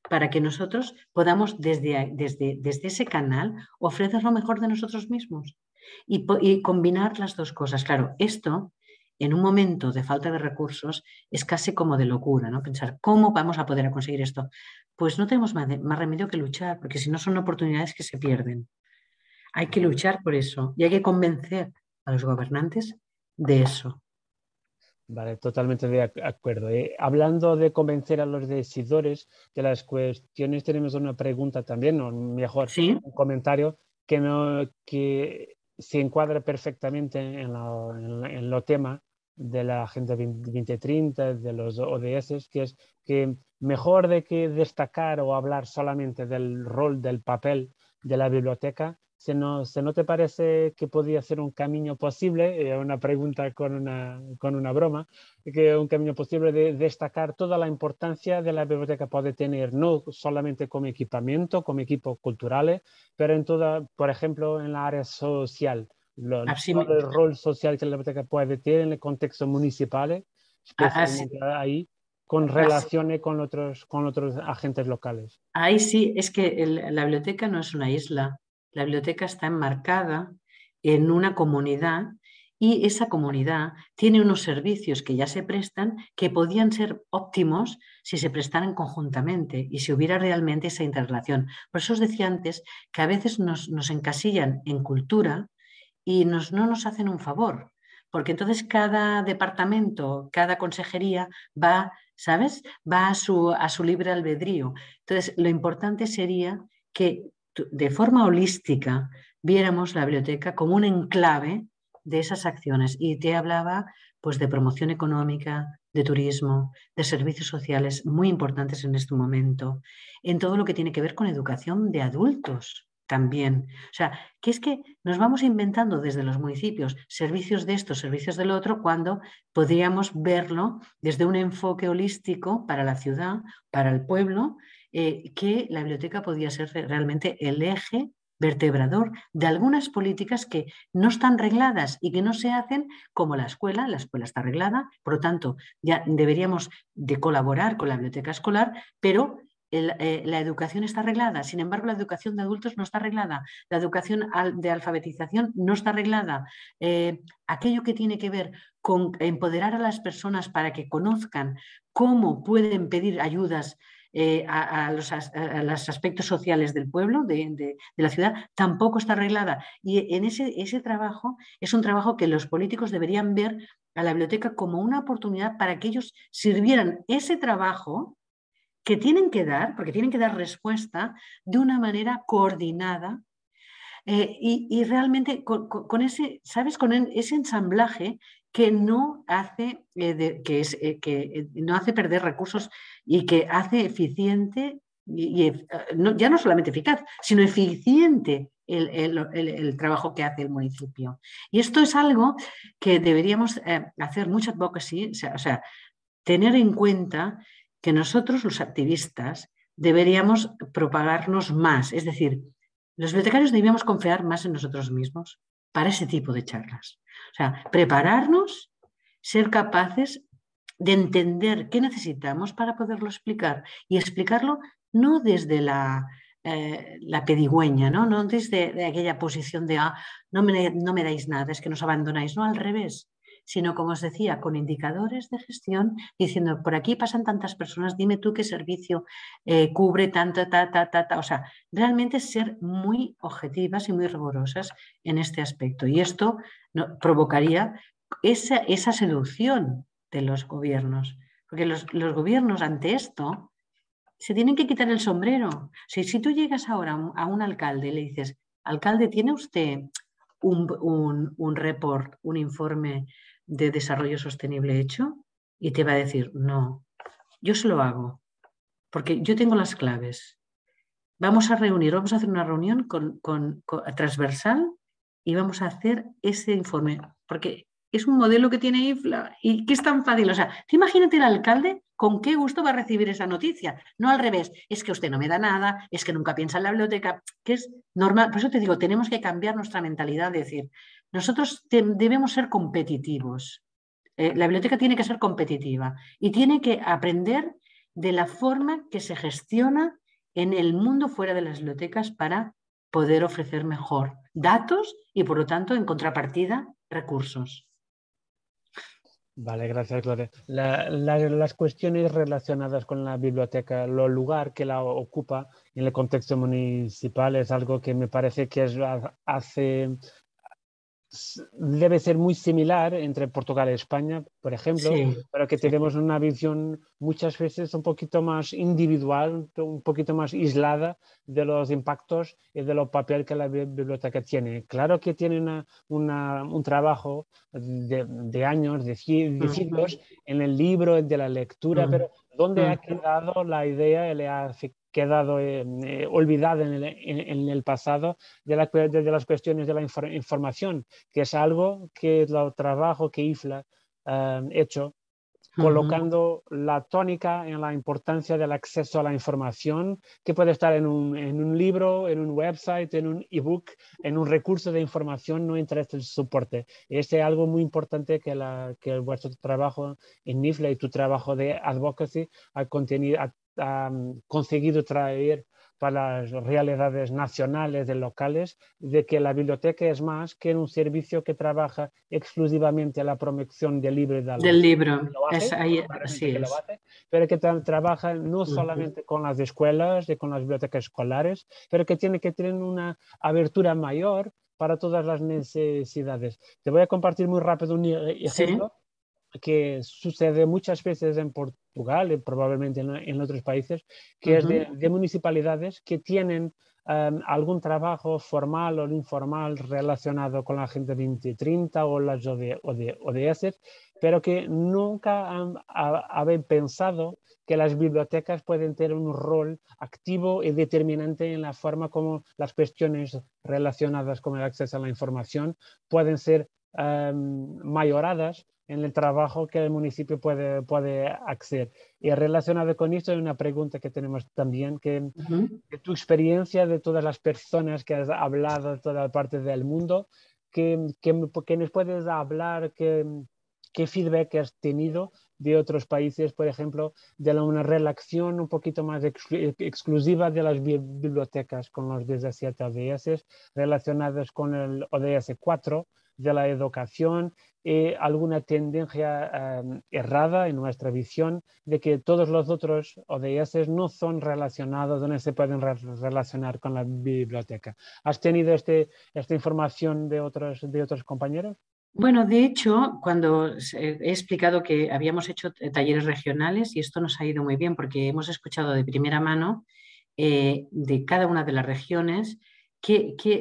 para que nosotros podamos desde ese canal ofrecer lo mejor de nosotros mismos y combinar las dos cosas. Claro, esto en un momento de falta de recursos es casi como de locura, ¿no? Pensar, ¿cómo vamos a poder conseguir esto? Pues no tenemos más remedio que luchar, porque si no son oportunidades que se pierden. Hay que luchar por eso y hay que convencer a los gobernantes de eso. Vale, totalmente de acuerdo. Hablando de convencer a los decidores de las cuestiones, tenemos una pregunta también, o mejor, ¿Sí? un comentario que se encuadra perfectamente en lo tema de la Agenda 2030, de los ODS, que es que mejor de que destacar o hablar solamente del rol del papel de la biblioteca, ¿se no te parece que podría ser un camino posible, una pregunta con una broma, que un camino posible de destacar toda la importancia de la biblioteca puede tener, no solamente como equipamiento, como equipos culturales, pero en toda, por ejemplo, en la área social, Así, todo el rol social que la biblioteca puede tener en el contexto municipal, así, especialmente ahí, con así. relaciones con otros agentes locales? Ahí sí, es que la biblioteca no es una isla. La biblioteca está enmarcada en una comunidad y esa comunidad tiene unos servicios que ya se prestan que podían ser óptimos si se prestaran conjuntamente y si hubiera realmente esa interrelación. Por eso os decía antes que a veces nos encasillan en cultura y no nos hacen un favor, porque entonces cada departamento, cada consejería va, ¿sabes? Va a su libre albedrío. Entonces, lo importante sería que de forma holística viéramos la biblioteca como un enclave de esas acciones. Y te hablaba pues de promoción económica, de turismo, de servicios sociales muy importantes en este momento, en todo lo que tiene que ver con educación de adultos también. O sea, que es que nos vamos inventando desde los municipios servicios de esto, servicios del otro, cuando podríamos verlo desde un enfoque holístico para la ciudad, para el pueblo, que la biblioteca podía ser realmente el eje vertebrador de algunas políticas que no están regladas y que no se hacen como la escuela está reglada, por lo tanto ya deberíamos de colaborar con la biblioteca escolar, pero la educación está arreglada, sin embargo la educación de adultos no está arreglada, la educación de alfabetización no está arreglada, aquello que tiene que ver con empoderar a las personas para que conozcan cómo pueden pedir ayudas a los aspectos sociales del pueblo, de la ciudad, tampoco está arreglada. Y en ese trabajo es un trabajo que los políticos deberían ver a la biblioteca como una oportunidad para que ellos sirvieran ese trabajo que tienen que dar, porque tienen que dar respuesta de una manera coordinada y realmente con ese, ¿sabes? Con ese ensamblaje que no hace, que no hace perder recursos y que hace eficiente, ya no solamente eficaz, sino eficiente el trabajo que hace el municipio. Y esto es algo que deberíamos hacer mucha advocacy, o sea, tener en cuenta que nosotros, los activistas, deberíamos propagarnos más. Es decir, los bibliotecarios debíamos confiar más en nosotros mismos para ese tipo de charlas. O sea, prepararnos, ser capaces de entender qué necesitamos para poderlo explicar y explicarlo no desde la pedigüeña, ¿no? No desde aquella posición de no me dais nada, es que nos abandonáis, no al revés, sino como os decía, con indicadores de gestión, diciendo, por aquí pasan tantas personas, dime tú qué servicio cubre tanto, o sea, realmente ser muy objetivas y muy rigurosas en este aspecto. Y esto provocaría esa seducción de los gobiernos, porque los gobiernos ante esto se tienen que quitar el sombrero. Si tú llegas ahora a un alcalde y le dices, alcalde, ¿tiene usted un report, un informe de desarrollo sostenible hecho? Y te va a decir, no, yo se lo hago, porque yo tengo las claves. Vamos a hacer una reunión transversal y vamos a hacer ese informe, porque es un modelo que tiene IFLA y que es tan fácil. O sea, imagínate el alcalde con qué gusto va a recibir esa noticia. No al revés, es que usted no me da nada, es que nunca piensa en la biblioteca, que es normal. Por eso te digo, tenemos que cambiar nuestra mentalidad, de decir, nosotros debemos ser competitivos. La biblioteca tiene que ser competitiva y tiene que aprender de la forma que se gestiona en el mundo fuera de las bibliotecas para poder ofrecer mejor datos y, por lo tanto, en contrapartida, recursos. Vale, gracias, Gloria. Las cuestiones relacionadas con la biblioteca, el lugar que la ocupa en el contexto municipal es algo que me parece que debe ser muy similar entre Portugal y España, por ejemplo, Sí, pero que tenemos una visión muchas veces un poquito más individual, un poquito más aislada de los impactos y de los papel que la biblioteca tiene. Claro que tiene un trabajo de años, de siglos en el libro, de la lectura, pero ¿dónde ha quedado la idea? Le ha quedado olvidada en el pasado de las cuestiones de la información, que es algo que el trabajo que IFLA ha hecho, colocando la tónica en la importancia del acceso a la información, que puede estar en un libro, en un website, en un ebook, en un recurso de información, no interesa el soporte. Este es algo muy importante que vuestro trabajo en IFLA y tu trabajo de advocacy ha conseguido traer para las realidades nacionales y locales, de que la biblioteca es más que un servicio que trabaja exclusivamente a la promoción del libro y del libro. lo hace, Así que lo es. hace, pero que trabaja no solamente con las escuelas y con las bibliotecas escolares, pero que tiene que tener una abertura mayor para todas las necesidades. Te voy a compartir muy rápido un ejemplo que sucede muchas veces en Portugal y probablemente en otros países, que es de municipalidades que tienen algún trabajo formal o informal relacionado con la Agenda 2030 o las ODS, pero que nunca habían pensado que las bibliotecas pueden tener un rol activo y determinante en la forma como las cuestiones relacionadas con el acceso a la información pueden ser mayoradas en el trabajo que el municipio puede acceder. Y relacionado con esto hay una pregunta que tenemos también, que de tu experiencia, de todas las personas que has hablado de toda parte del mundo, que nos puedes hablar, qué feedback has tenido de otros países, por ejemplo, de una relación un poquito más exclusiva de las bibliotecas con los 17 ODS relacionados con el ODS 4 de la educación y alguna tendencia errada en nuestra visión de que todos los otros ODS no son relacionados, no se pueden relacionar con la biblioteca. ¿Has tenido esta información de otros compañeros? Bueno, de hecho, cuando he explicado que habíamos hecho talleres regionales y esto nos ha ido muy bien porque hemos escuchado de primera mano de cada una de las regiones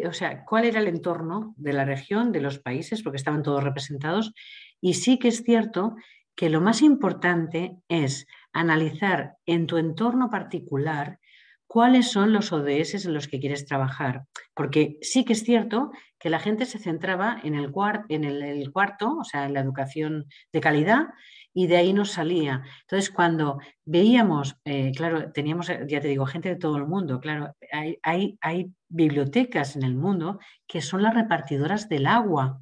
o sea, cuál era el entorno de la región, de los países, porque estaban todos representados. Y sí que es cierto que lo más importante es analizar en tu entorno particular cuáles son los ODS en los que quieres trabajar. Porque sí que es cierto que la gente se centraba en el cuarto, o sea, en la educación de calidad, y de ahí nos salía. Entonces, cuando veíamos, claro, teníamos, ya te digo, gente de todo el mundo, claro, hay bibliotecas en el mundo que son las repartidoras del agua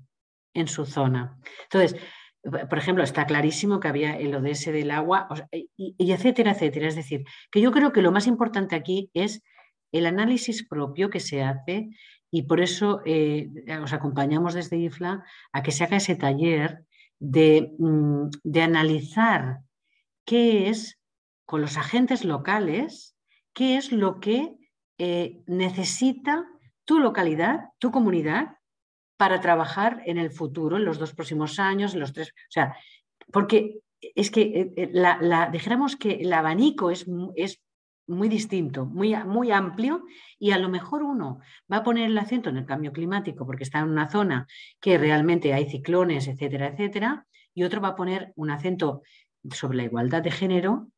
en su zona. Entonces, por ejemplo, está clarísimo que había el ODS del agua, o sea, y etcétera, etcétera. Es decir, que yo creo que lo más importante aquí es el análisis propio que se hace y por eso os acompañamos desde IFLA a que se haga ese taller de analizar qué es, con los agentes locales, qué es lo que necesita tu localidad, tu comunidad, para trabajar en el futuro, en los 2 próximos años, en los 3, o sea, porque es que dijéramos que el abanico es muy distinto, muy amplio, y a lo mejor uno va a poner el acento en el cambio climático porque está en una zona que realmente hay ciclones, etcétera, etcétera, y otro va a poner un acento sobre la igualdad de género,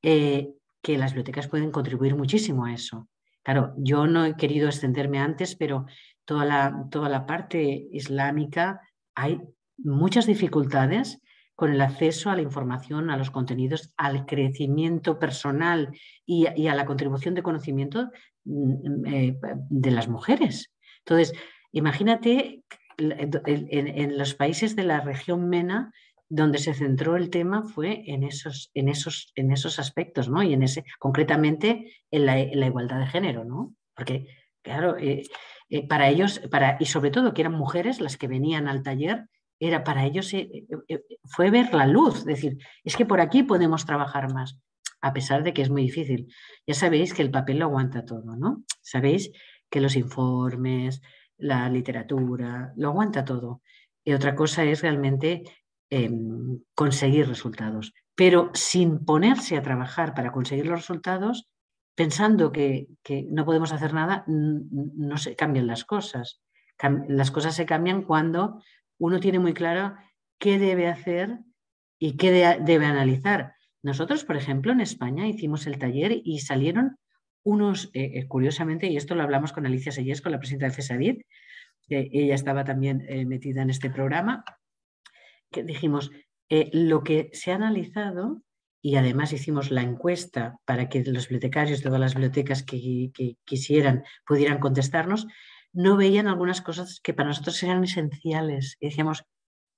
que las bibliotecas pueden contribuir muchísimo a eso. Claro, yo no he querido extenderme antes, pero toda la parte islámica hay muchas dificultades con el acceso a la información, a los contenidos, al crecimiento personal y a la contribución de conocimiento de las mujeres. Entonces, imagínate en los países de la región MENA, donde se centró el tema fue en esos aspectos, ¿no? Y concretamente en la igualdad de género, ¿no? Porque, claro, para ellos, y sobre todo que eran mujeres las que venían al taller, para ellos fue ver la luz, decir, es que por aquí podemos trabajar más, a pesar de que es muy difícil. Ya sabéis que el papel lo aguanta todo, ¿no? Sabéis que los informes, la literatura, lo aguanta todo. Y otra cosa es realmente conseguir resultados, pero sin ponerse a trabajar para conseguir los resultados, pensando que no podemos hacer nada, no se cambian las cosas. Las cosas se cambian cuando uno tiene muy claro qué debe hacer y qué debe analizar. Nosotros, por ejemplo, en España hicimos el taller y salieron unos, curiosamente, y esto lo hablamos con Alicia Sellés, con la presidenta de CESAVID, ella estaba también metida en este programa, que dijimos, lo que se ha analizado, y además hicimos la encuesta para que los bibliotecarios de todas las bibliotecas que quisieran pudieran contestarnos, no veían algunas cosas que para nosotros eran esenciales. Y decíamos,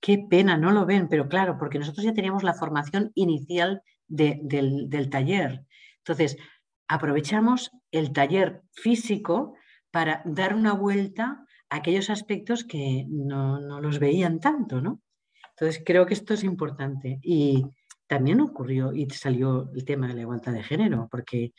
qué pena, no lo ven, pero claro, porque nosotros ya teníamos la formación inicial del taller. Entonces, aprovechamos el taller físico para dar una vuelta a aquellos aspectos que no los veían tanto, ¿no? Entonces, creo que esto es importante. Y también ocurrió y salió el tema de la igualdad de género, porque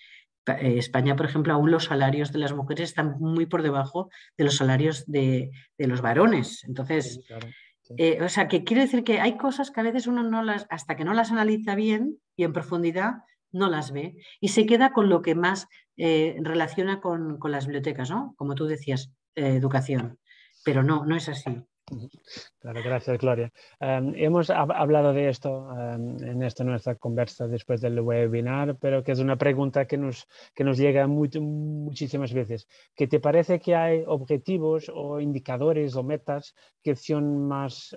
España, por ejemplo, aún los salarios de las mujeres están muy por debajo de los salarios de los varones. Entonces, Sí, claro, sí. O sea, que quiero decir que hay cosas que a veces uno hasta que no las analiza bien y en profundidad, no las ve. Y se queda con lo que más relaciona con las bibliotecas, ¿no? Como tú decías, educación. Pero no es así. Claro, gracias, Gloria. Hemos hablado de esto en nuestra conversa después del webinar, pero que es una pregunta que nos llega muchísimas veces. ¿Qué te parece que hay objetivos o indicadores o metas que son más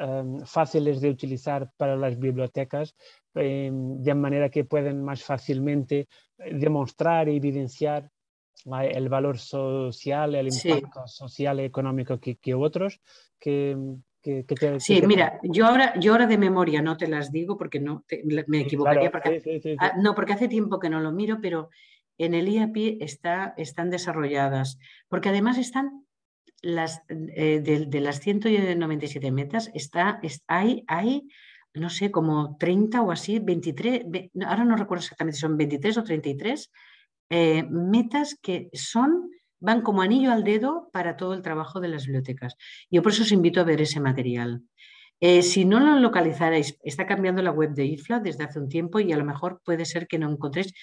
fáciles de utilizar para las bibliotecas, de manera que pueden más fácilmente demostrar e evidenciar el valor social, el impacto social y económico que otros? Sí, mira, yo ahora de memoria no te las digo porque me equivocaría. Claro, sí. No, porque hace tiempo que no lo miro, pero en el IAPI están desarrolladas, porque además están de las 197 metas, hay, no sé, como 30 o así, 23, ahora no recuerdo exactamente si son 23 o 33 metas que van como anillo al dedo para todo el trabajo de las bibliotecas. Yo por eso os invito a ver ese material. Si no lo localizaréis, está cambiando la web de IFLA desde hace un tiempo y a lo mejor puede ser que no encontréis.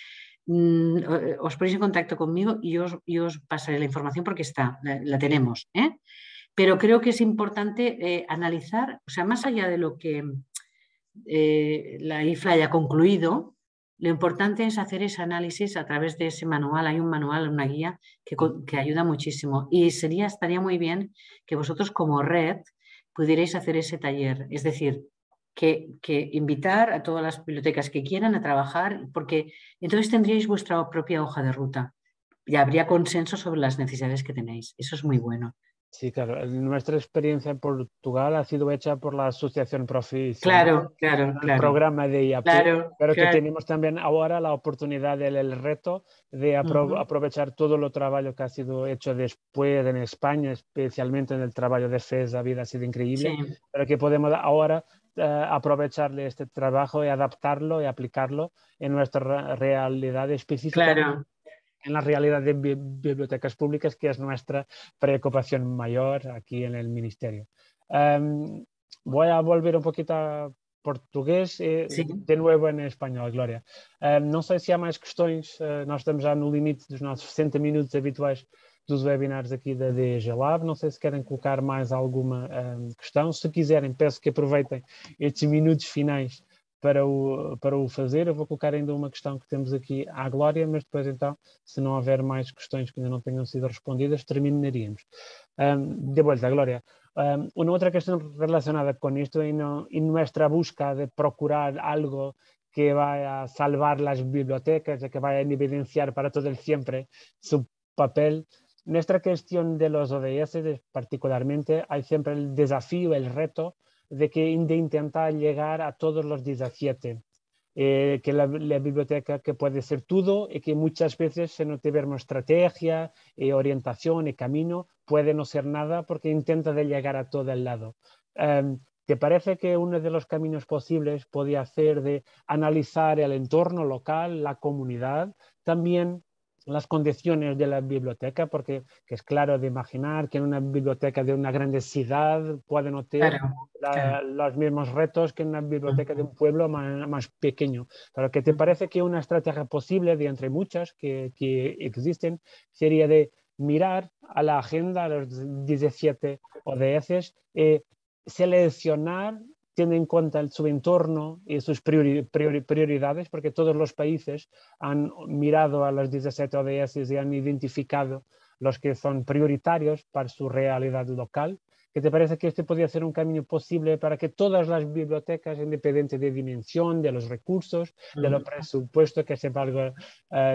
Os ponéis en contacto conmigo y os pasaré la información porque la tenemos. Pero creo que es importante analizar, o sea, más allá de lo que la IFLA haya concluido, lo importante es hacer ese análisis a través de ese manual. Hay un manual, una guía que ayuda muchísimo. Y estaría muy bien que vosotros como red pudierais hacer ese taller. Es decir, que invitar a todas las bibliotecas que quieran a trabajar, porque entonces tendríais vuestra propia hoja de ruta y habría consenso sobre las necesidades que tenéis. Eso es muy bueno. Sí, claro. Nuestra experiencia en Portugal ha sido hecha por la asociación profesional, Claro, claro, el claro, programa de IAP, claro, pero que claro. tenemos también ahora la oportunidad, el reto de Ujú. aprovechar todo el trabajo que ha sido hecho después en España, especialmente en el trabajo de FES. La vida ha sido increíble, Sí, pero que podemos ahora aprovecharle este trabajo y adaptarlo y aplicarlo en nuestra realidad específica, claro. en la realidad de bibliotecas públicas, que es nuestra preocupación mayor aquí en el Ministerio. Voy a volver un poquito a português e Sí. de novo em espanhol, Glória. Não sei se há mais questões, nós estamos já no limite dos nossos 60 minutos habituais dos webinars aqui da DG Lab. Não sei se querem colocar mais alguma questão. Se quiserem, peço que aproveitem estes minutos finais para o fazer. Eu vou colocar ainda uma questão que temos aqui à Glória, mas depois então, se não houver mais questões que ainda não tenham sido respondidas, terminaríamos. De vuelta, Gloria. Una otra cuestión relacionada con esto en nuestra búsqueda de procurar algo que vaya a salvar las bibliotecas y que vaya a evidenciar para todo el siempre su papel. Nuestra cuestión de los ODS particularmente hay siempre el desafío, el reto de intentar llegar a todos los 17. Que la biblioteca que puede ser todo y que muchas veces si no tenemos estrategia, orientación y camino, puede no ser nada porque intenta de llegar a todo el lado. ¿Te parece que uno de los caminos posibles podría ser de analizar el entorno local, la comunidad, también las condiciones de la biblioteca? Porque que es claro de imaginar que en una biblioteca de una gran ciudad puede no tener Claro, claro. los mismos retos que en una biblioteca de un pueblo más pequeño. Pero ¿qué te parece que una estrategia posible, de entre muchas que existen, sería de mirar a la agenda, a los 17 ODS, seleccionar, teniendo en cuenta su entorno y sus prioridades, porque todos los países han mirado a los 17 ODS y han identificado los que son prioritarios para su realidad local? ¿Qué te parece que este podría ser un camino posible para que todas las bibliotecas, independiente de dimensión, de los recursos, de los presupuestos, que es algo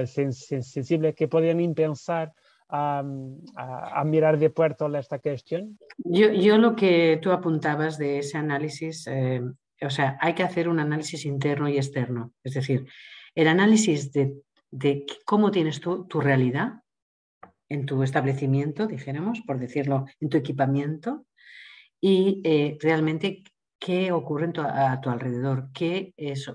sensible, que podrían pensar a mirar de puerto esta cuestión? Yo lo que tú apuntabas de ese análisis, o sea, hay que hacer un análisis interno y externo. Es decir, el análisis de cómo tienes tú tu realidad en tu establecimiento, dijéramos, por decirlo, en tu equipamiento, y realmente qué ocurre a tu alrededor,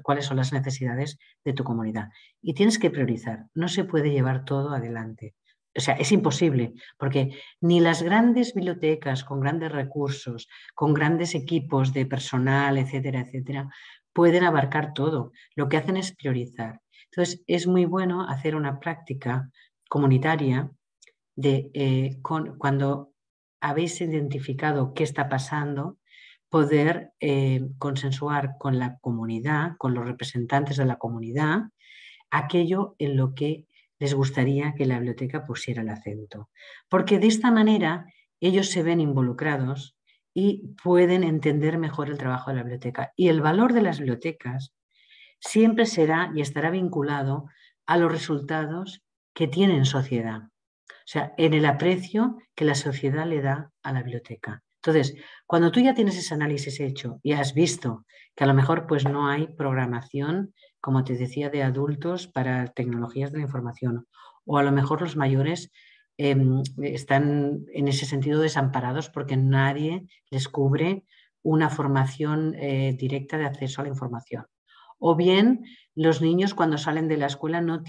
cuáles son las necesidades de tu comunidad. Y tienes que priorizar. No se puede llevar todo adelante. O sea, es imposible, porque ni las grandes bibliotecas con grandes recursos, con grandes equipos de personal, etcétera, etcétera, pueden abarcar todo. Lo que hacen es priorizar. Entonces, es muy bueno hacer una práctica comunitaria de cuando habéis identificado qué está pasando, poder consensuar con la comunidad, con los representantes de la comunidad, aquello en lo que les gustaría que la biblioteca pusiera el acento. Porque de esta manera ellos se ven involucrados y pueden entender mejor el trabajo de la biblioteca. Y el valor de las bibliotecas siempre será y estará vinculado a los resultados que tienen sociedad. O sea, en el aprecio que la sociedad le da a la biblioteca. Entonces, cuando tú ya tienes ese análisis hecho y has visto que a lo mejor pues no hay programación, como te decía, de adultos para tecnologías de la información, o a lo mejor los mayores están en ese sentido desamparados porque nadie les cubre una formación directa de acceso a la información. O bien los niños cuando salen de la escuela no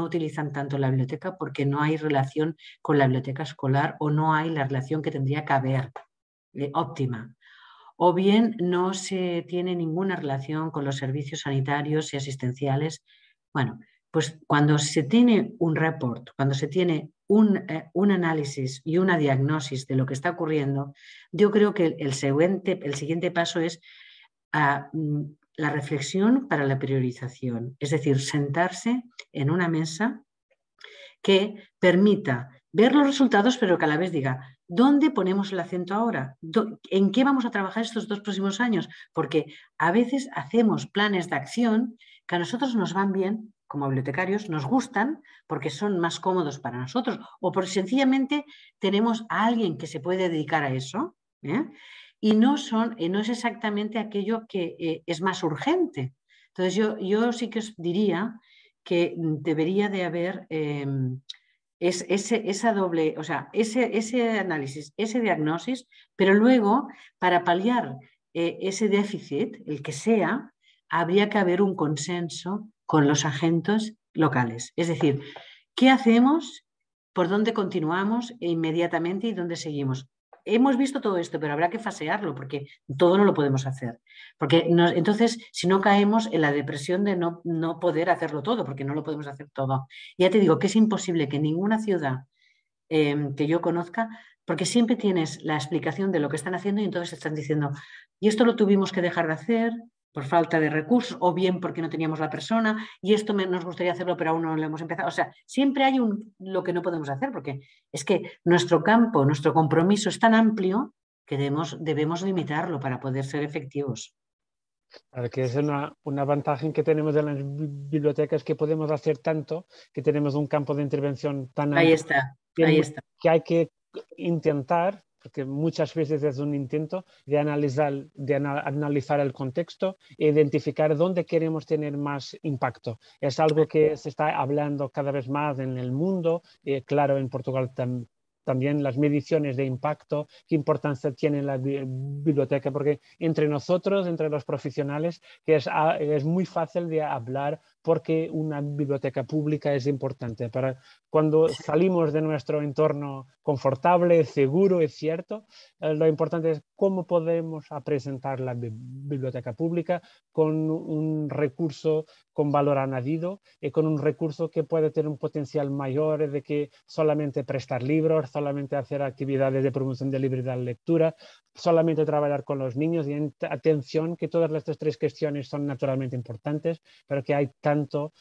utilizan tanto la biblioteca porque no hay relación con la biblioteca escolar o no hay la relación que tendría que haber óptima. O bien no se tiene ninguna relación con los servicios sanitarios y asistenciales. Bueno, pues cuando se tiene un report, cuando se tiene un análisis y una diagnosis de lo que está ocurriendo, yo creo que el siguiente paso es la reflexión para la priorización, es decir, sentarse en una mesa que permita ver los resultados, pero que a la vez diga, ¿dónde ponemos el acento ahora? ¿En qué vamos a trabajar estos 2 próximos años? Porque a veces hacemos planes de acción que a nosotros nos van bien, como bibliotecarios nos gustan porque son más cómodos para nosotros o porque sencillamente tenemos a alguien que se puede dedicar a eso, y no es exactamente aquello que es más urgente. Entonces yo sí que os diría que debería de haber esa doble, o sea, ese análisis, ese diagnóstico, pero luego para paliar ese déficit, el que sea, habría que haber un consenso con los agentes locales. Es decir, ¿qué hacemos? ¿Por dónde continuamos inmediatamente y dónde seguimos? Hemos visto todo esto, pero habrá que fasearlo porque todo no lo podemos hacer. Porque entonces, si no caemos en la depresión de no poder hacerlo todo, porque no lo podemos hacer todo. Ya te digo que es imposible que ninguna ciudad que yo conozca, porque siempre tienes la explicación de lo que están haciendo y entonces están diciendo, y esto lo tuvimos que dejar de hacer por falta de recursos o bien porque no teníamos la persona y esto nos gustaría hacerlo pero aún no lo hemos empezado. O sea, siempre hay lo que no podemos hacer porque es que nuestro campo, nuestro compromiso es tan amplio que debemos limitarlo para poder ser efectivos. Claro, que es una ventaja que tenemos en las bibliotecas, que podemos hacer tanto, que tenemos un campo de intervención tan Ahí amplio, está, ahí está. que hay que intentar, porque muchas veces es un intento de analizar el contexto e identificar dónde queremos tener más impacto. Es algo que se está hablando cada vez más en el mundo, claro, en Portugal también las mediciones de impacto, qué importancia tiene la biblioteca, porque entre nosotros, entre los profesionales, que es muy fácil de hablar porque una biblioteca pública es importante. Para cuando salimos de nuestro entorno confortable, seguro, es cierto, lo importante es cómo podemos presentar la biblioteca pública con un recurso con valor añadido y con un recurso que puede tener un potencial mayor de que solamente prestar libros, solamente hacer actividades de promoción de libertad de lectura, solamente trabajar con los niños. Y atención que todas estas tres cuestiones son naturalmente importantes, pero que hay tanto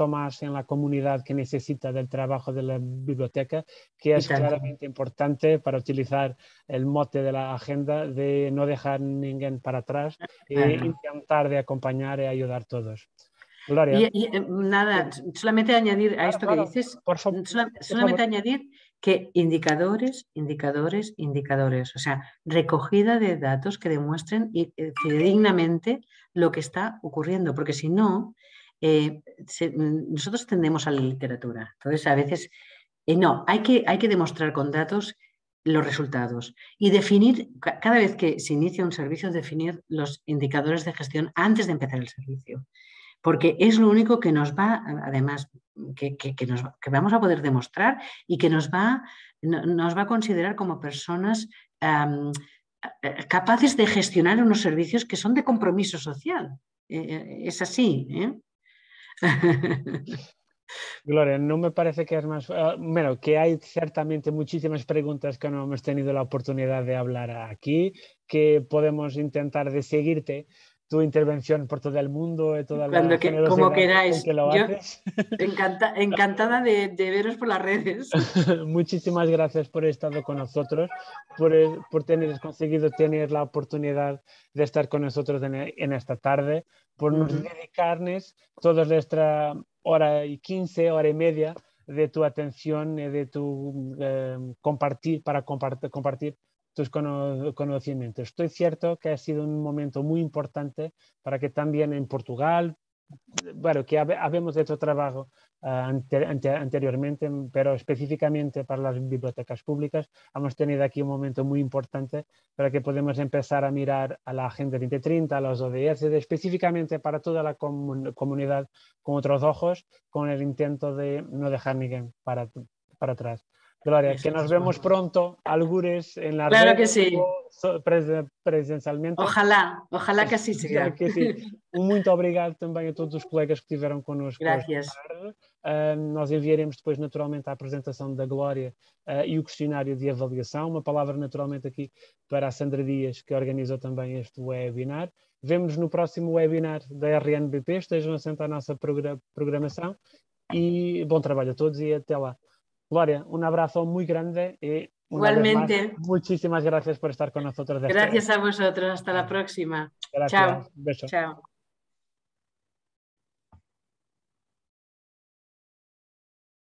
más en la comunidad que necesita del trabajo de la biblioteca, que es claramente importante, para utilizar el mote de la agenda, de no dejar ninguém para atrás e intentar de acompañar y ayudar a todos. Gloria. Nada, solamente añadir a esto que dices, por favor. solamente añadir que indicadores, o sea, recogida de datos que demuestren fidedignamente lo que está ocurriendo, porque si no, nosotros tendemos a la literatura. Entonces, a veces, no, hay que demostrar con datos los resultados y definir, cada vez que se inicia un servicio, definir los indicadores de gestión antes de empezar el servicio. Porque es lo único que nos va, además, que vamos a poder demostrar y que nos va a considerar como personas capaces de gestionar unos servicios que son de compromiso social. Es así. Gloria, no me parece que es más... bueno, que hay ciertamente muchísimas preguntas que no hemos tenido la oportunidad de hablar aquí, que podemos intentar de seguirte tu intervención por todo el mundo, toda la generosidad como queráis. con que lo haces. Encantada de veros por las redes. Muchísimas gracias por estar con nosotros, por tener conseguido tener la oportunidad de estar con nosotros en esta tarde, por nos dedicarnos toda nuestra hora y 15, hora y media de tu atención y de tu compartir tus conocimientos. Estoy cierto que ha sido un momento muy importante para que también en Portugal, bueno, que habíamos hecho trabajo anteriormente, pero específicamente para las bibliotecas públicas, hemos tenido aquí un momento muy importante para que podamos empezar a mirar a la Agenda 2030, a los ODS, específicamente para toda la comunidad con otros ojos, con el intento de no dejar ninguém para atrás. Gloria, que nos vemos pronto, algures en las claro redes, que sí. presencialmente. Ojalá que así sea. Que sí. Muito obrigado também a todos os colegas que estiveram connosco Gracias. esta tarde. Nós enviaremos depois naturalmente a apresentação da Glória e o questionário de avaliação. Uma palavra naturalmente aqui para a Sandra Dias, que organizou também este webinar. Vemo-nos no próximo webinar da RNBP. Estejam atentos à nossa programação e bom trabalho a todos e até lá. Gloria, un abrazo muy grande y igualmente. Más, muchísimas gracias por estar con nosotros. Gracias a vosotros. Hasta la próxima. Gracias. Chao. Beso. Chao.